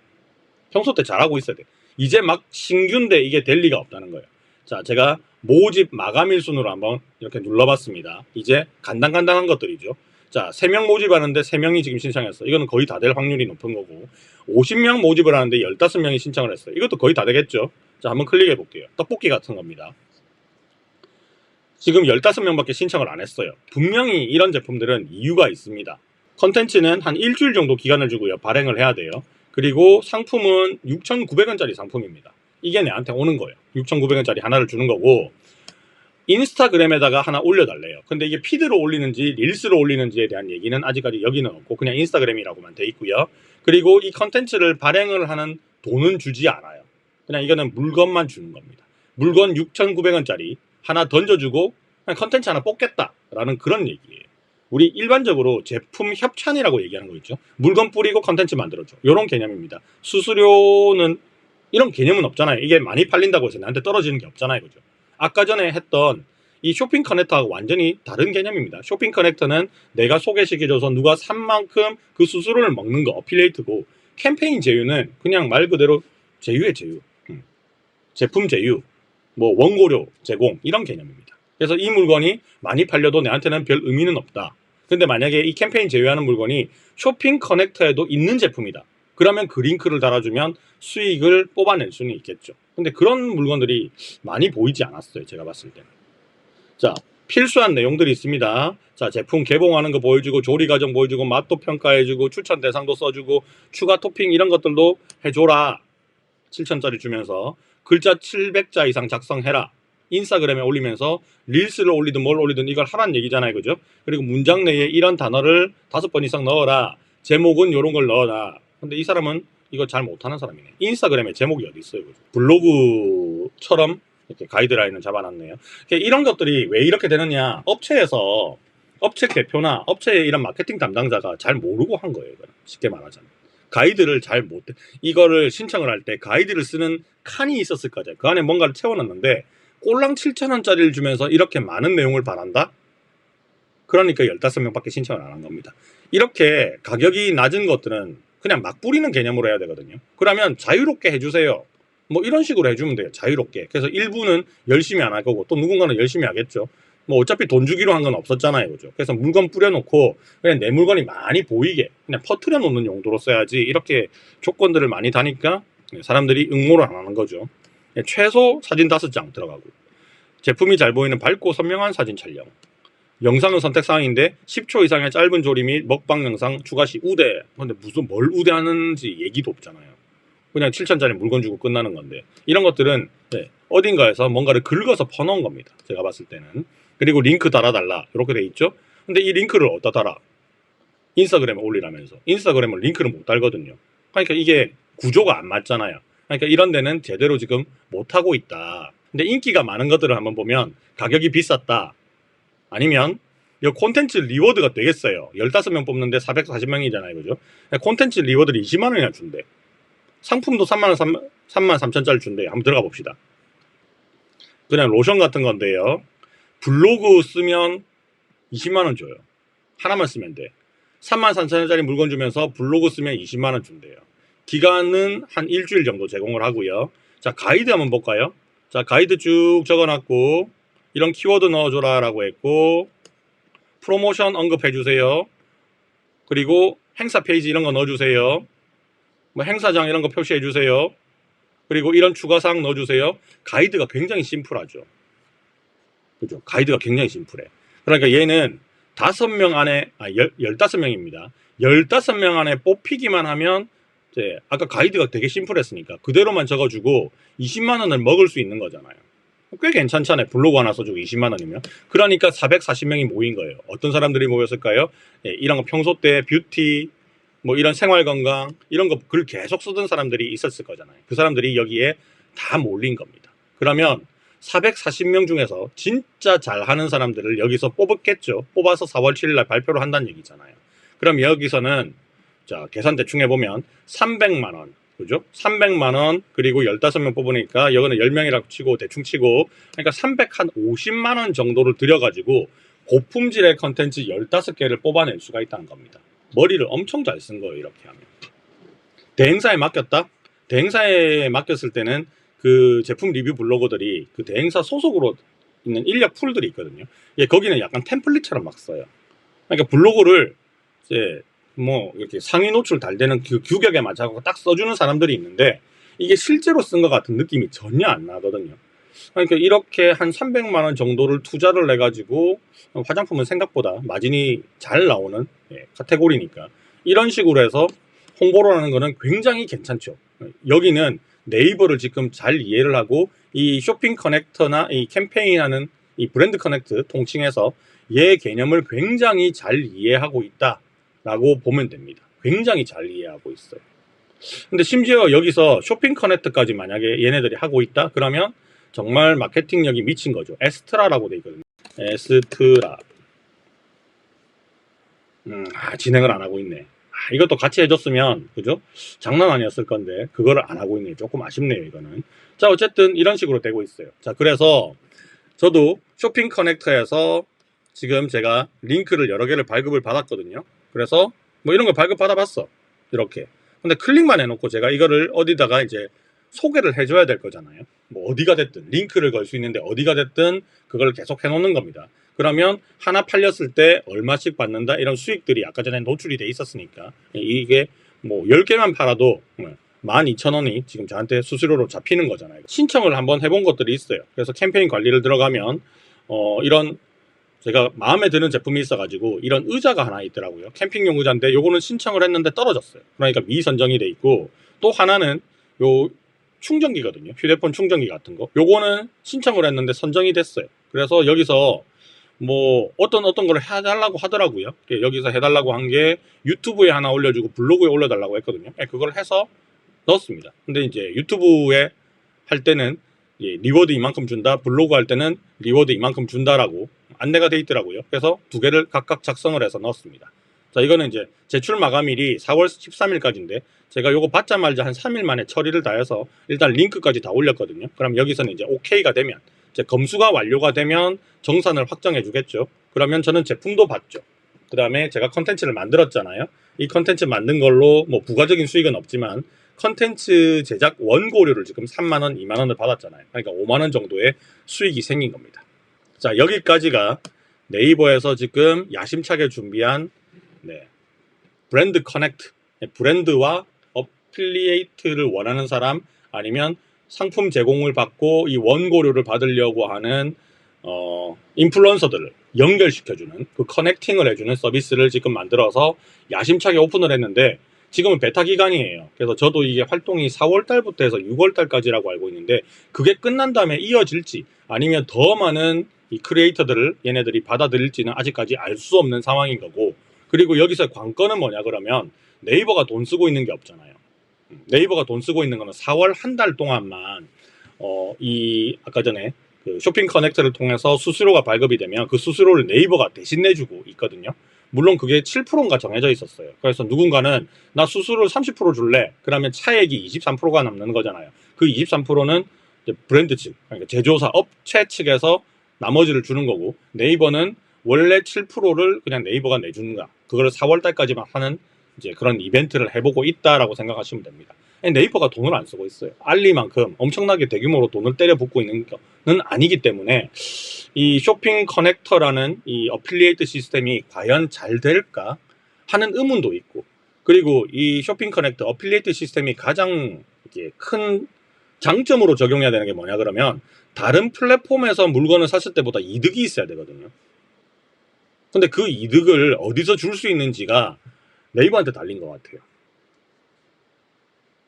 평소 때 잘하고 있어야 돼. 이제 막 신규인데 이게 될 리가 없다는 거예요. 자, 제가 모집 마감일 순으로 한번 이렇게 눌러봤습니다. 이제 간단한 것들이죠. 자, 3명 모집하는데 3명이 지금 신청했어. 이거는 거의 다 될 확률이 높은 거고, 50명 모집을 하는데 15명이 신청을 했어요. 이것도 거의 다 되겠죠. 자, 한번 클릭해 볼게요. 떡볶이 같은 겁니다. 지금 15명밖에 신청을 안 했어요. 분명히 이런 제품들은 이유가 있습니다. 컨텐츠는 한 일주일 정도 기간을 주고요. 발행을 해야 돼요. 그리고 상품은 6,900원짜리 상품입니다. 이게 내한테 오는 거예요. 6,900원짜리 하나를 주는 거고, 인스타그램에다가 하나 올려달래요. 근데 이게 피드로 올리는지 릴스로 올리는지에 대한 얘기는 아직까지 여기는 없고 그냥 인스타그램이라고만 돼 있고요. 그리고 이 컨텐츠를 발행을 하는 돈은 주지 않아요. 그냥 이거는 물건만 주는 겁니다. 물건 6,900원짜리 하나 던져주고 그냥 컨텐츠 하나 뽑겠다라는 그런 얘기예요. 우리 일반적으로 제품 협찬이라고 얘기하는 거 있죠. 물건 뿌리고 컨텐츠 만들어줘. 이런 개념입니다. 수수료는 이런 개념은 없잖아요. 이게 많이 팔린다고 해서 나한테 떨어지는 게 없잖아요. 그죠? 아까 전에 했던 이 쇼핑 커넥터하고 완전히 다른 개념입니다. 쇼핑 커넥터는 내가 소개시켜줘서 누가 산 만큼 그 수수료를 먹는 거, 어필레이트고, 캠페인 제휴는 그냥 말 그대로 제휴의 제휴. 제품 제휴, 뭐 원고료 제공, 이런 개념입니다. 그래서 이 물건이 많이 팔려도 내한테는 별 의미는 없다. 근데 만약에 이 캠페인 제휴하는 물건이 쇼핑 커넥터에도 있는 제품이다. 그러면 그 링크를 달아주면 수익을 뽑아낼 수는 있겠죠. 근데 그런 물건들이 많이 보이지 않았어요. 제가 봤을 때는. 자, 필수한 내용들이 있습니다. 자, 제품 개봉하는 거 보여주고, 조리 과정 보여주고, 맛도 평가해주고, 추천 대상도 써주고, 추가 토핑 이런 것들도 해줘라. 7,000짜리 주면서 글자 700자 이상 작성해라. 인스타그램에 올리면서 릴스를 올리든 뭘 올리든 이걸 하란 얘기잖아요. 그죠? 그리고 문장 내에 이런 단어를 5번 이상 넣어라. 제목은 이런 걸 넣어라. 근데 이 사람은 이거 잘 못하는 사람이네. 인스타그램에 제목이 어디 있어요? 블로그처럼 이렇게 가이드라인을 잡아놨네요. 이런 것들이 왜 이렇게 되느냐? 업체에서 업체 대표나 업체의 이런 마케팅 담당자가 잘 모르고 한 거예요. 이거는. 쉽게 말하자면 가이드를 잘 못, 이거를 신청을 할 때 가이드를 쓰는 칸이 있었을 거죠. 그 안에 뭔가를 채워놨는데 꼴랑 7,000원짜리를 주면서 이렇게 많은 내용을 바란다? 그러니까 15명밖에 신청을 안 한 겁니다. 이렇게 가격이 낮은 것들은 그냥 막 뿌리는 개념으로 해야 되거든요. 그러면 자유롭게 해주세요. 뭐 이런 식으로 해주면 돼요. 자유롭게. 그래서 일부는 열심히 안 할 거고 또 누군가는 열심히 하겠죠. 뭐 어차피 돈 주기로 한 건 없었잖아요. 그죠? 그래서 물건 뿌려놓고 그냥 내 물건이 많이 보이게 그냥 퍼뜨려 놓는 용도로 써야지, 이렇게 조건들을 많이 다니까 사람들이 응모를 안 하는 거죠. 최소 사진 5장 들어가고, 제품이 잘 보이는 밝고 선명한 사진 촬영, 영상은 선택사항인데 10초 이상의 짧은 조리 및 먹방 영상 추가 시 우대. 근데 무슨 뭘 우대하는지 얘기도 없잖아요. 그냥 7,000짜리 물건 주고 끝나는 건데, 이런 것들은 어딘가에서 뭔가를 긁어서 퍼놓은 겁니다. 제가 봤을 때는. 그리고 링크 달아달라 이렇게 돼 있죠. 근데 이 링크를 어디다 달아? 인스타그램에 올리라면서. 인스타그램은 링크를 못 달거든요. 그러니까 이게 구조가 안 맞잖아요. 그러니까 이런 데는 제대로 지금 못하고 있다. 근데 인기가 많은 것들을 한번 보면 가격이 비쌌다. 아니면 이 콘텐츠 리워드가 되겠어요. 15명 뽑는데 440명이잖아요. 그죠? 콘텐츠 리워드를 20만 원이나 준대. 상품도 3만 3,000짜리 준대요. 한번 들어가 봅시다. 그냥 로션 같은 건데요. 블로그 쓰면 20만 원 줘요. 하나만 쓰면 돼. 33,000원짜리 물건 주면서 블로그 쓰면 20만 원 준대요. 기간은 한 일주일 정도 제공을 하고요. 자, 가이드 한번 볼까요? 자, 가이드 쭉 적어놨고 이런 키워드 넣어줘라 라고 했고 프로모션 언급해주세요. 그리고 행사 페이지 이런 거 넣어주세요. 뭐 행사장 이런 거 표시해주세요. 그리고 이런 추가사항 넣어주세요. 가이드가 굉장히 심플하죠. 그죠? 가이드가 굉장히 심플해. 그러니까 얘는 5명 안에, 15명입니다. 15명 안에 뽑히기만 하면, 이제 아까 가이드가 되게 심플했으니까 그대로만 적어주고 20만 원을 먹을 수 있는 거잖아요. 꽤 괜찮잖아요. 블로그 하나 써주고 20만 원이면. 그러니까 440명이 모인 거예요. 어떤 사람들이 모였을까요? 예, 이런 거 평소 때 뷰티, 뭐 이런 생활 건강, 이런 거 글 계속 쓰던 사람들이 있었을 거잖아요. 그 사람들이 여기에 다 몰린 겁니다. 그러면 440명 중에서 진짜 잘하는 사람들을 여기서 뽑았겠죠. 뽑아서 4월 7일 날 발표를 한다는 얘기잖아요. 그럼 여기서는 자 계산 대충 해보면 300만 원, 그죠? 300만 원 그리고 15명 뽑으니까 여기는 10명이라고 치고 대충 치고 그러니까 350만 원 정도를 들여가지고 고품질의 컨텐츠 15개를 뽑아낼 수가 있다는 겁니다. 머리를 엄청 잘 쓴 거예요. 이렇게 하면. 대행사에 맡겼다? 대행사에 맡겼을 때는 그 제품 리뷰 블로거들이 그 대행사 소속으로 있는 인력 풀들이 있거든요. 예, 거기는 약간 템플릿처럼 막 써요. 그러니까 블로그를 이제 뭐 이렇게 상위 노출 잘 되는 그 규격에 맞춰서 딱 써주는 사람들이 있는데 이게 실제로 쓴 것 같은 느낌이 전혀 안 나거든요. 그러니까 이렇게 한 300만 원 정도를 투자를 해가지고 화장품은 생각보다 마진이 잘 나오는 카테고리니까 이런 식으로 해서 홍보를 하는 거는 굉장히 괜찮죠. 여기는 네이버를 지금 잘 이해를 하고 이 쇼핑 커넥터나 이 캠페인하는 이 브랜드 커넥트 통칭해서 얘 개념을 굉장히 잘 이해하고 있다라고 보면 됩니다. 굉장히 잘 이해하고 있어요. 근데 심지어 여기서 쇼핑 커넥트까지 만약에 얘네들이 하고 있다? 그러면 정말 마케팅력이 미친 거죠. 에스트라라고 돼 있거든요. 에스트라. 진행을 안 하고 있네. 이것도 같이 해줬으면 그죠? 장난 아니었을 건데 그거를 안 하고 있네. 조금 아쉽네요 이거는. 자 어쨌든 이런 식으로 되고 있어요. 자 그래서 저도 쇼핑 커넥터에서 지금 제가 링크를 여러 개를 발급을 받았거든요. 그래서 뭐 이런 걸 발급 받아봤어. 이렇게. 근데 클릭만 해놓고 제가 이거를 어디다가 이제 소개를 해줘야 될 거잖아요. 뭐 어디가 됐든 링크를 걸 수 있는데 어디가 됐든 그걸 계속 해놓는 겁니다. 그러면 하나 팔렸을 때 얼마씩 받는다 이런 수익들이 아까 전에 노출이 돼 있었으니까 이게 뭐 10개만 팔아도 12,000원이 지금 저한테 수수료로 잡히는 거잖아요. 신청을 한번 해본 것들이 있어요. 그래서 캠페인 관리를 들어가면 이런 제가 마음에 드는 제품이 있어가지고 이런 의자가 하나 있더라고요. 캠핑용 의자인데 요거는 신청을 했는데 떨어졌어요. 그러니까 미선정이 돼 있고 또 하나는 요 충전기거든요. 휴대폰 충전기 같은 거. 요거는 신청을 했는데 선정이 됐어요. 그래서 여기서 뭐 어떤 걸 해달라고 하더라고요. 여기서 해달라고 한 게 유튜브에 하나 올려주고 블로그에 올려달라고 했거든요. 그걸 해서 넣었습니다. 근데 이제 유튜브에 할 때는 리워드 이만큼 준다, 블로그 할 때는 리워드 이만큼 준다라고 안내가 돼 있더라고요. 그래서 두 개를 각각 작성을 해서 넣었습니다. 자, 이거는 이제 제출 마감일이 4월 13일까지인데 제가 요거 받자마자 한 3일 만에 처리를 다 해서 일단 링크까지 다 올렸거든요. 그럼 여기서는 이제 OK가 되면 이제 검수가 완료가 되면 정산을 확정해 주겠죠. 그러면 저는 제품도 받죠. 그 다음에 제가 컨텐츠를 만들었잖아요. 이 컨텐츠 만든 걸로 뭐 부가적인 수익은 없지만 컨텐츠 제작 원고료를 지금 3만원, 2만원을 받았잖아요. 그러니까 5만원 정도의 수익이 생긴 겁니다. 자, 여기까지가 네이버에서 지금 야심차게 준비한 브랜드 커넥트, 브랜드와 어플리에이트를 원하는 사람 아니면 상품 제공을 받고 이 원고료를 받으려고 하는 인플루언서들을 연결시켜주는 그 커넥팅을 해주는 서비스를 지금 만들어서 야심차게 오픈을 했는데 지금은 베타 기간이에요. 그래서 저도 이게 활동이 4월달부터 해서 6월달까지라고 알고 있는데 그게 끝난 다음에 이어질지 아니면 더 많은 이 크리에이터들을 얘네들이 받아들일지는 아직까지 알 수 없는 상황인 거고 그리고 여기서 관건은 뭐냐 그러면 네이버가 돈 쓰고 있는 게 없잖아요. 네이버가 돈 쓰고 있는 거는 4월 한 달 동안만 이 아까 전에 그 쇼핑 커넥터를 통해서 수수료가 발급이 되면 그 수수료를 네이버가 대신 내주고 있거든요. 물론 그게 7%인가 정해져 있었어요. 그래서 누군가는 나 수수료를 30% 줄래. 그러면 차액이 23%가 남는 거잖아요. 그 23%는 브랜드 측, 그러니까 제조사 업체 측에서 나머지를 주는 거고, 네이버는 원래 7%를 그냥 네이버가 내주는가. 그걸 4월 달까지만 하는 이제 그런 이벤트를 해보고 있다라고 생각하시면 됩니다. 네이버가 돈을 안 쓰고 있어요. 알리만큼 엄청나게 대규모로 돈을 때려 붓고 있는 건 아니기 때문에 이 쇼핑 커넥터라는 이 어필리에이트 시스템이 과연 잘 될까 하는 의문도 있고, 그리고 이 쇼핑 커넥터 어필리에이트 시스템이 가장 이게 큰 장점으로 적용해야 되는 게 뭐냐 그러면 다른 플랫폼에서 물건을 샀을 때보다 이득이 있어야 되거든요. 근데 그 이득을 어디서 줄 수 있는지가 네이버한테 달린 것 같아요.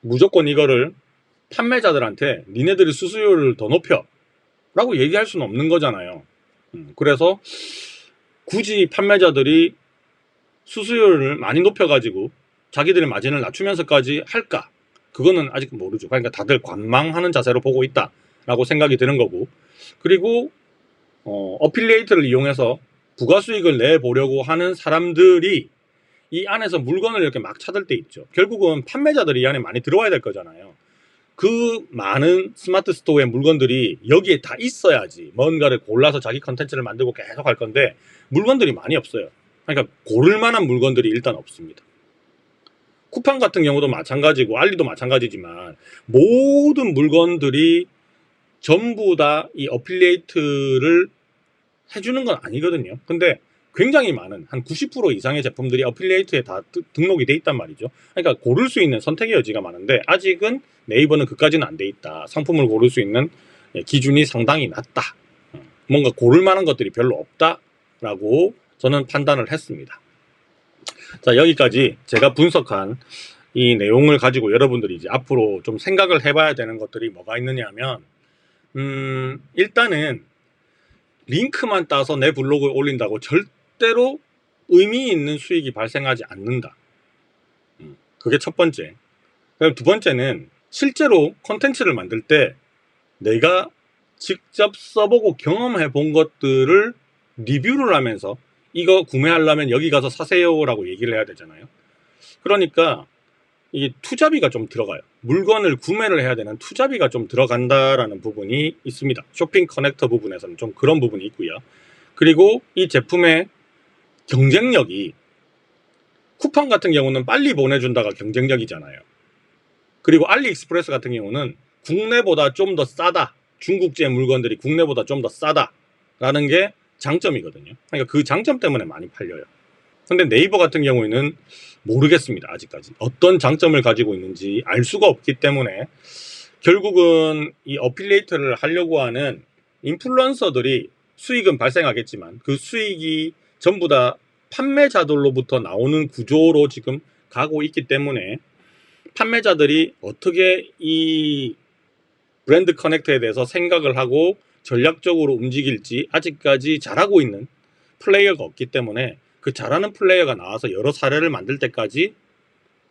무조건 이거를 판매자들한테 니네들이 수수료를 더 높여 라고 얘기할 수는 없는 거잖아요. 그래서 굳이 판매자들이 수수료를 많이 높여가지고 자기들의 마진을 낮추면서까지 할까? 그거는 아직 모르죠. 그러니까 다들 관망하는 자세로 보고 있다라고 생각이 드는 거고, 그리고 어필리에이트를 이용해서 부가 수익을 내보려고 하는 사람들이 이 안에서 물건을 이렇게 막 찾을 때 있죠. 결국은 판매자들이 이 안에 많이 들어와야 될 거잖아요. 그 많은 스마트 스토어의 물건들이 여기에 다 있어야지 뭔가를 골라서 자기 컨텐츠를 만들고 계속 할 건데 물건들이 많이 없어요. 그러니까 고를 만한 물건들이 일단 없습니다. 쿠팡 같은 경우도 마찬가지고 알리도 마찬가지지만 모든 물건들이 전부 다 이 어필리에이트를 해주는 건 아니거든요. 근데 굉장히 많은 한 90% 이상의 제품들이 어필리에이트에 다 등록이 돼 있단 말이죠. 그러니까 고를 수 있는 선택의 여지가 많은데 아직은 네이버는 그까지는 안 돼 있다. 상품을 고를 수 있는 기준이 상당히 낮다. 뭔가 고를 만한 것들이 별로 없다라고 저는 판단을 했습니다. 자, 여기까지 제가 분석한 이 내용을 가지고 여러분들이 이제 앞으로 좀 생각을 해봐야 되는 것들이 뭐가 있느냐면, 일단은 링크만 따서 내 블로그에 올린다고 절대로 의미 있는 수익이 발생하지 않는다. 그게 첫 번째. 그리고 두 번째는 실제로 콘텐츠를 만들 때 내가 직접 써보고 경험해 본 것들을 리뷰를 하면서 이거 구매하려면 여기 가서 사세요라고 얘기를 해야 되잖아요. 그러니까 이게 투자비가 좀 들어가요. 물건을 구매를 해야 되는 투자비가 좀 들어간다라는 부분이 있습니다. 쇼핑 커넥터 부분에서는 좀 그런 부분이 있고요. 그리고 이 제품의 경쟁력이 쿠팡 같은 경우는 빨리 보내준다가 경쟁력이잖아요. 그리고 알리익스프레스 같은 경우는 국내보다 좀 더 싸다. 중국제 물건들이 국내보다 좀 더 싸다라는 게 장점이거든요. 그러니까 그 장점 때문에 많이 팔려요. 근데 네이버 같은 경우에는 모르겠습니다. 아직까지 어떤 장점을 가지고 있는지 알 수가 없기 때문에 결국은 이 어필리에이트를 하려고 하는 인플루언서들이 수익은 발생하겠지만 그 수익이 전부 다 판매자들로부터 나오는 구조로 지금 가고 있기 때문에 판매자들이 어떻게 이 브랜드 커넥터에 대해서 생각을 하고 전략적으로 움직일지 아직까지 잘하고 있는 플레이어가 없기 때문에 그 잘하는 플레이어가 나와서 여러 사례를 만들 때까지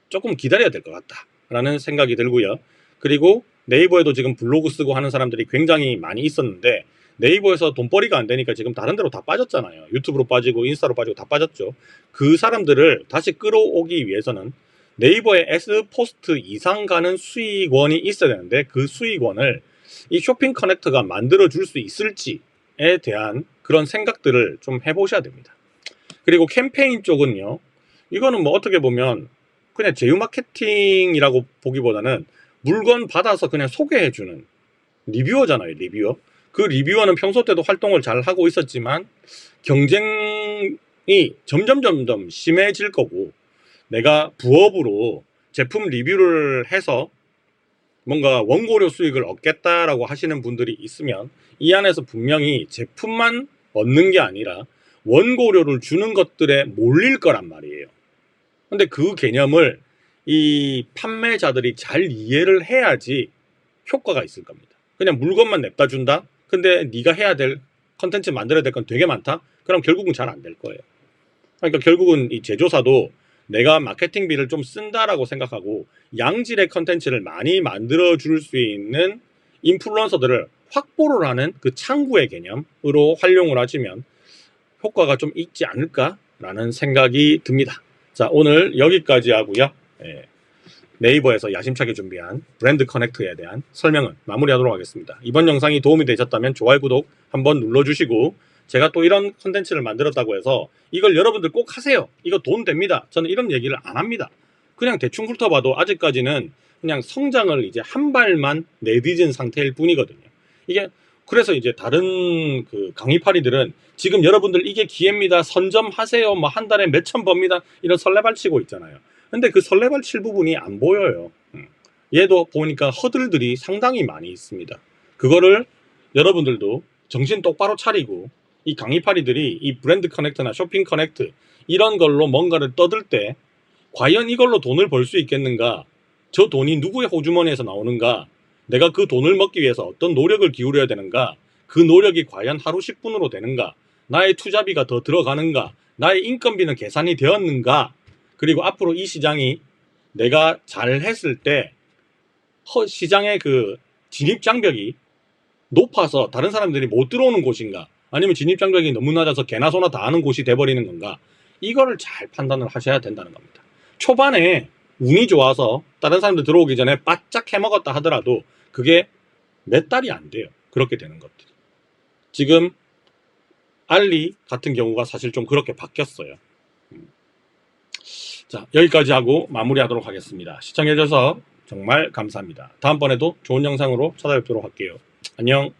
조금 기다려야 될 것 같다라는 생각이 들고요. 그리고 네이버에도 지금 블로그 쓰고 하는 사람들이 굉장히 많이 있었는데 네이버에서 돈벌이가 안 되니까 지금 다른 데로 다 빠졌잖아요. 유튜브로 빠지고 인스타로 빠지고 다 빠졌죠. 그 사람들을 다시 끌어오기 위해서는 네이버에 S포스트 이상 가는 수익원이 있어야 되는데 그 수익원을 이 쇼핑 커넥터가 만들어줄 수 있을지에 대한 그런 생각들을 좀 해보셔야 됩니다. 그리고 캠페인 쪽은요. 이거는 뭐 어떻게 보면 그냥 제휴 마케팅이라고 보기보다는 물건 받아서 그냥 소개해주는 리뷰어잖아요. 리뷰어. 그 리뷰어는 평소 때도 활동을 잘 하고 있었지만 경쟁이 점점 심해질 거고 내가 부업으로 제품 리뷰를 해서 뭔가 원고료 수익을 얻겠다라고 하시는 분들이 있으면 이 안에서 분명히 제품만 얻는 게 아니라 원고료를 주는 것들에 몰릴 거란 말이에요. 근데 그 개념을 이 판매자들이 잘 이해를 해야지 효과가 있을 겁니다. 그냥 물건만 냅다 준다? 근데 네가 해야 될 컨텐츠 만들어야 될 건 되게 많다? 그럼 결국은 잘 안 될 거예요. 그러니까 결국은 이 제조사도 내가 마케팅비를 좀 쓴다라고 생각하고 양질의 컨텐츠를 많이 만들어 줄 수 있는 인플루언서들을 확보를 하는 그 창구의 개념으로 활용을 하시면 효과가 좀 있지 않을까라는 생각이 듭니다. 자, 오늘 여기까지 하고요. 네이버에서 야심차게 준비한 브랜드 커넥트에 대한 설명은 마무리하도록 하겠습니다. 이번 영상이 도움이 되셨다면 좋아요, 구독 한번 눌러주시고, 제가 또 이런 컨텐츠를 만들었다고 해서 이걸 여러분들 꼭 하세요, 이거 돈 됩니다, 저는 이런 얘기를 안 합니다. 그냥 대충 훑어봐도 아직까지는 그냥 성장을 이제 한 발만 내딛은 상태일 뿐이거든요. 이게 그래서 이제 다른 그 강의파리들은 지금 여러분들 이게 기회입니다, 선점하세요, 뭐 한 달에 몇천 법니다, 이런 설레발 치고 있잖아요. 근데 그 설레발 칠 부분이 안 보여요. 얘도 보니까 허들들이 상당히 많이 있습니다. 그거를 여러분들도 정신 똑바로 차리고, 이 강의파리들이 이 브랜드 커넥트나 쇼핑 커넥트 이런 걸로 뭔가를 떠들 때 과연 이걸로 돈을 벌 수 있겠는가, 저 돈이 누구의 호주머니에서 나오는가, 내가 그 돈을 먹기 위해서 어떤 노력을 기울여야 되는가, 그 노력이 과연 하루 10분으로 되는가, 나의 투자비가 더 들어가는가, 나의 인건비는 계산이 되었는가, 그리고 앞으로 이 시장이 내가 잘 했을 때 시장의 그 진입 장벽이 높아서 다른 사람들이 못 들어오는 곳인가, 아니면 진입 장벽이 너무 낮아서 개나 소나 다 하는 곳이 돼버리는 건가, 이거를 잘 판단을 하셔야 된다는 겁니다. 초반에 운이 좋아서 다른 사람들 들어오기 전에 바짝 해먹었다 하더라도 그게 몇 달이 안 돼요. 그렇게 되는 것들이. 지금 알리 같은 경우가 사실 좀 그렇게 바뀌었어요. 자, 여기까지 하고 마무리하도록 하겠습니다. 시청해주셔서 정말 감사합니다. 다음번에도 좋은 영상으로 찾아뵙도록 할게요. 안녕.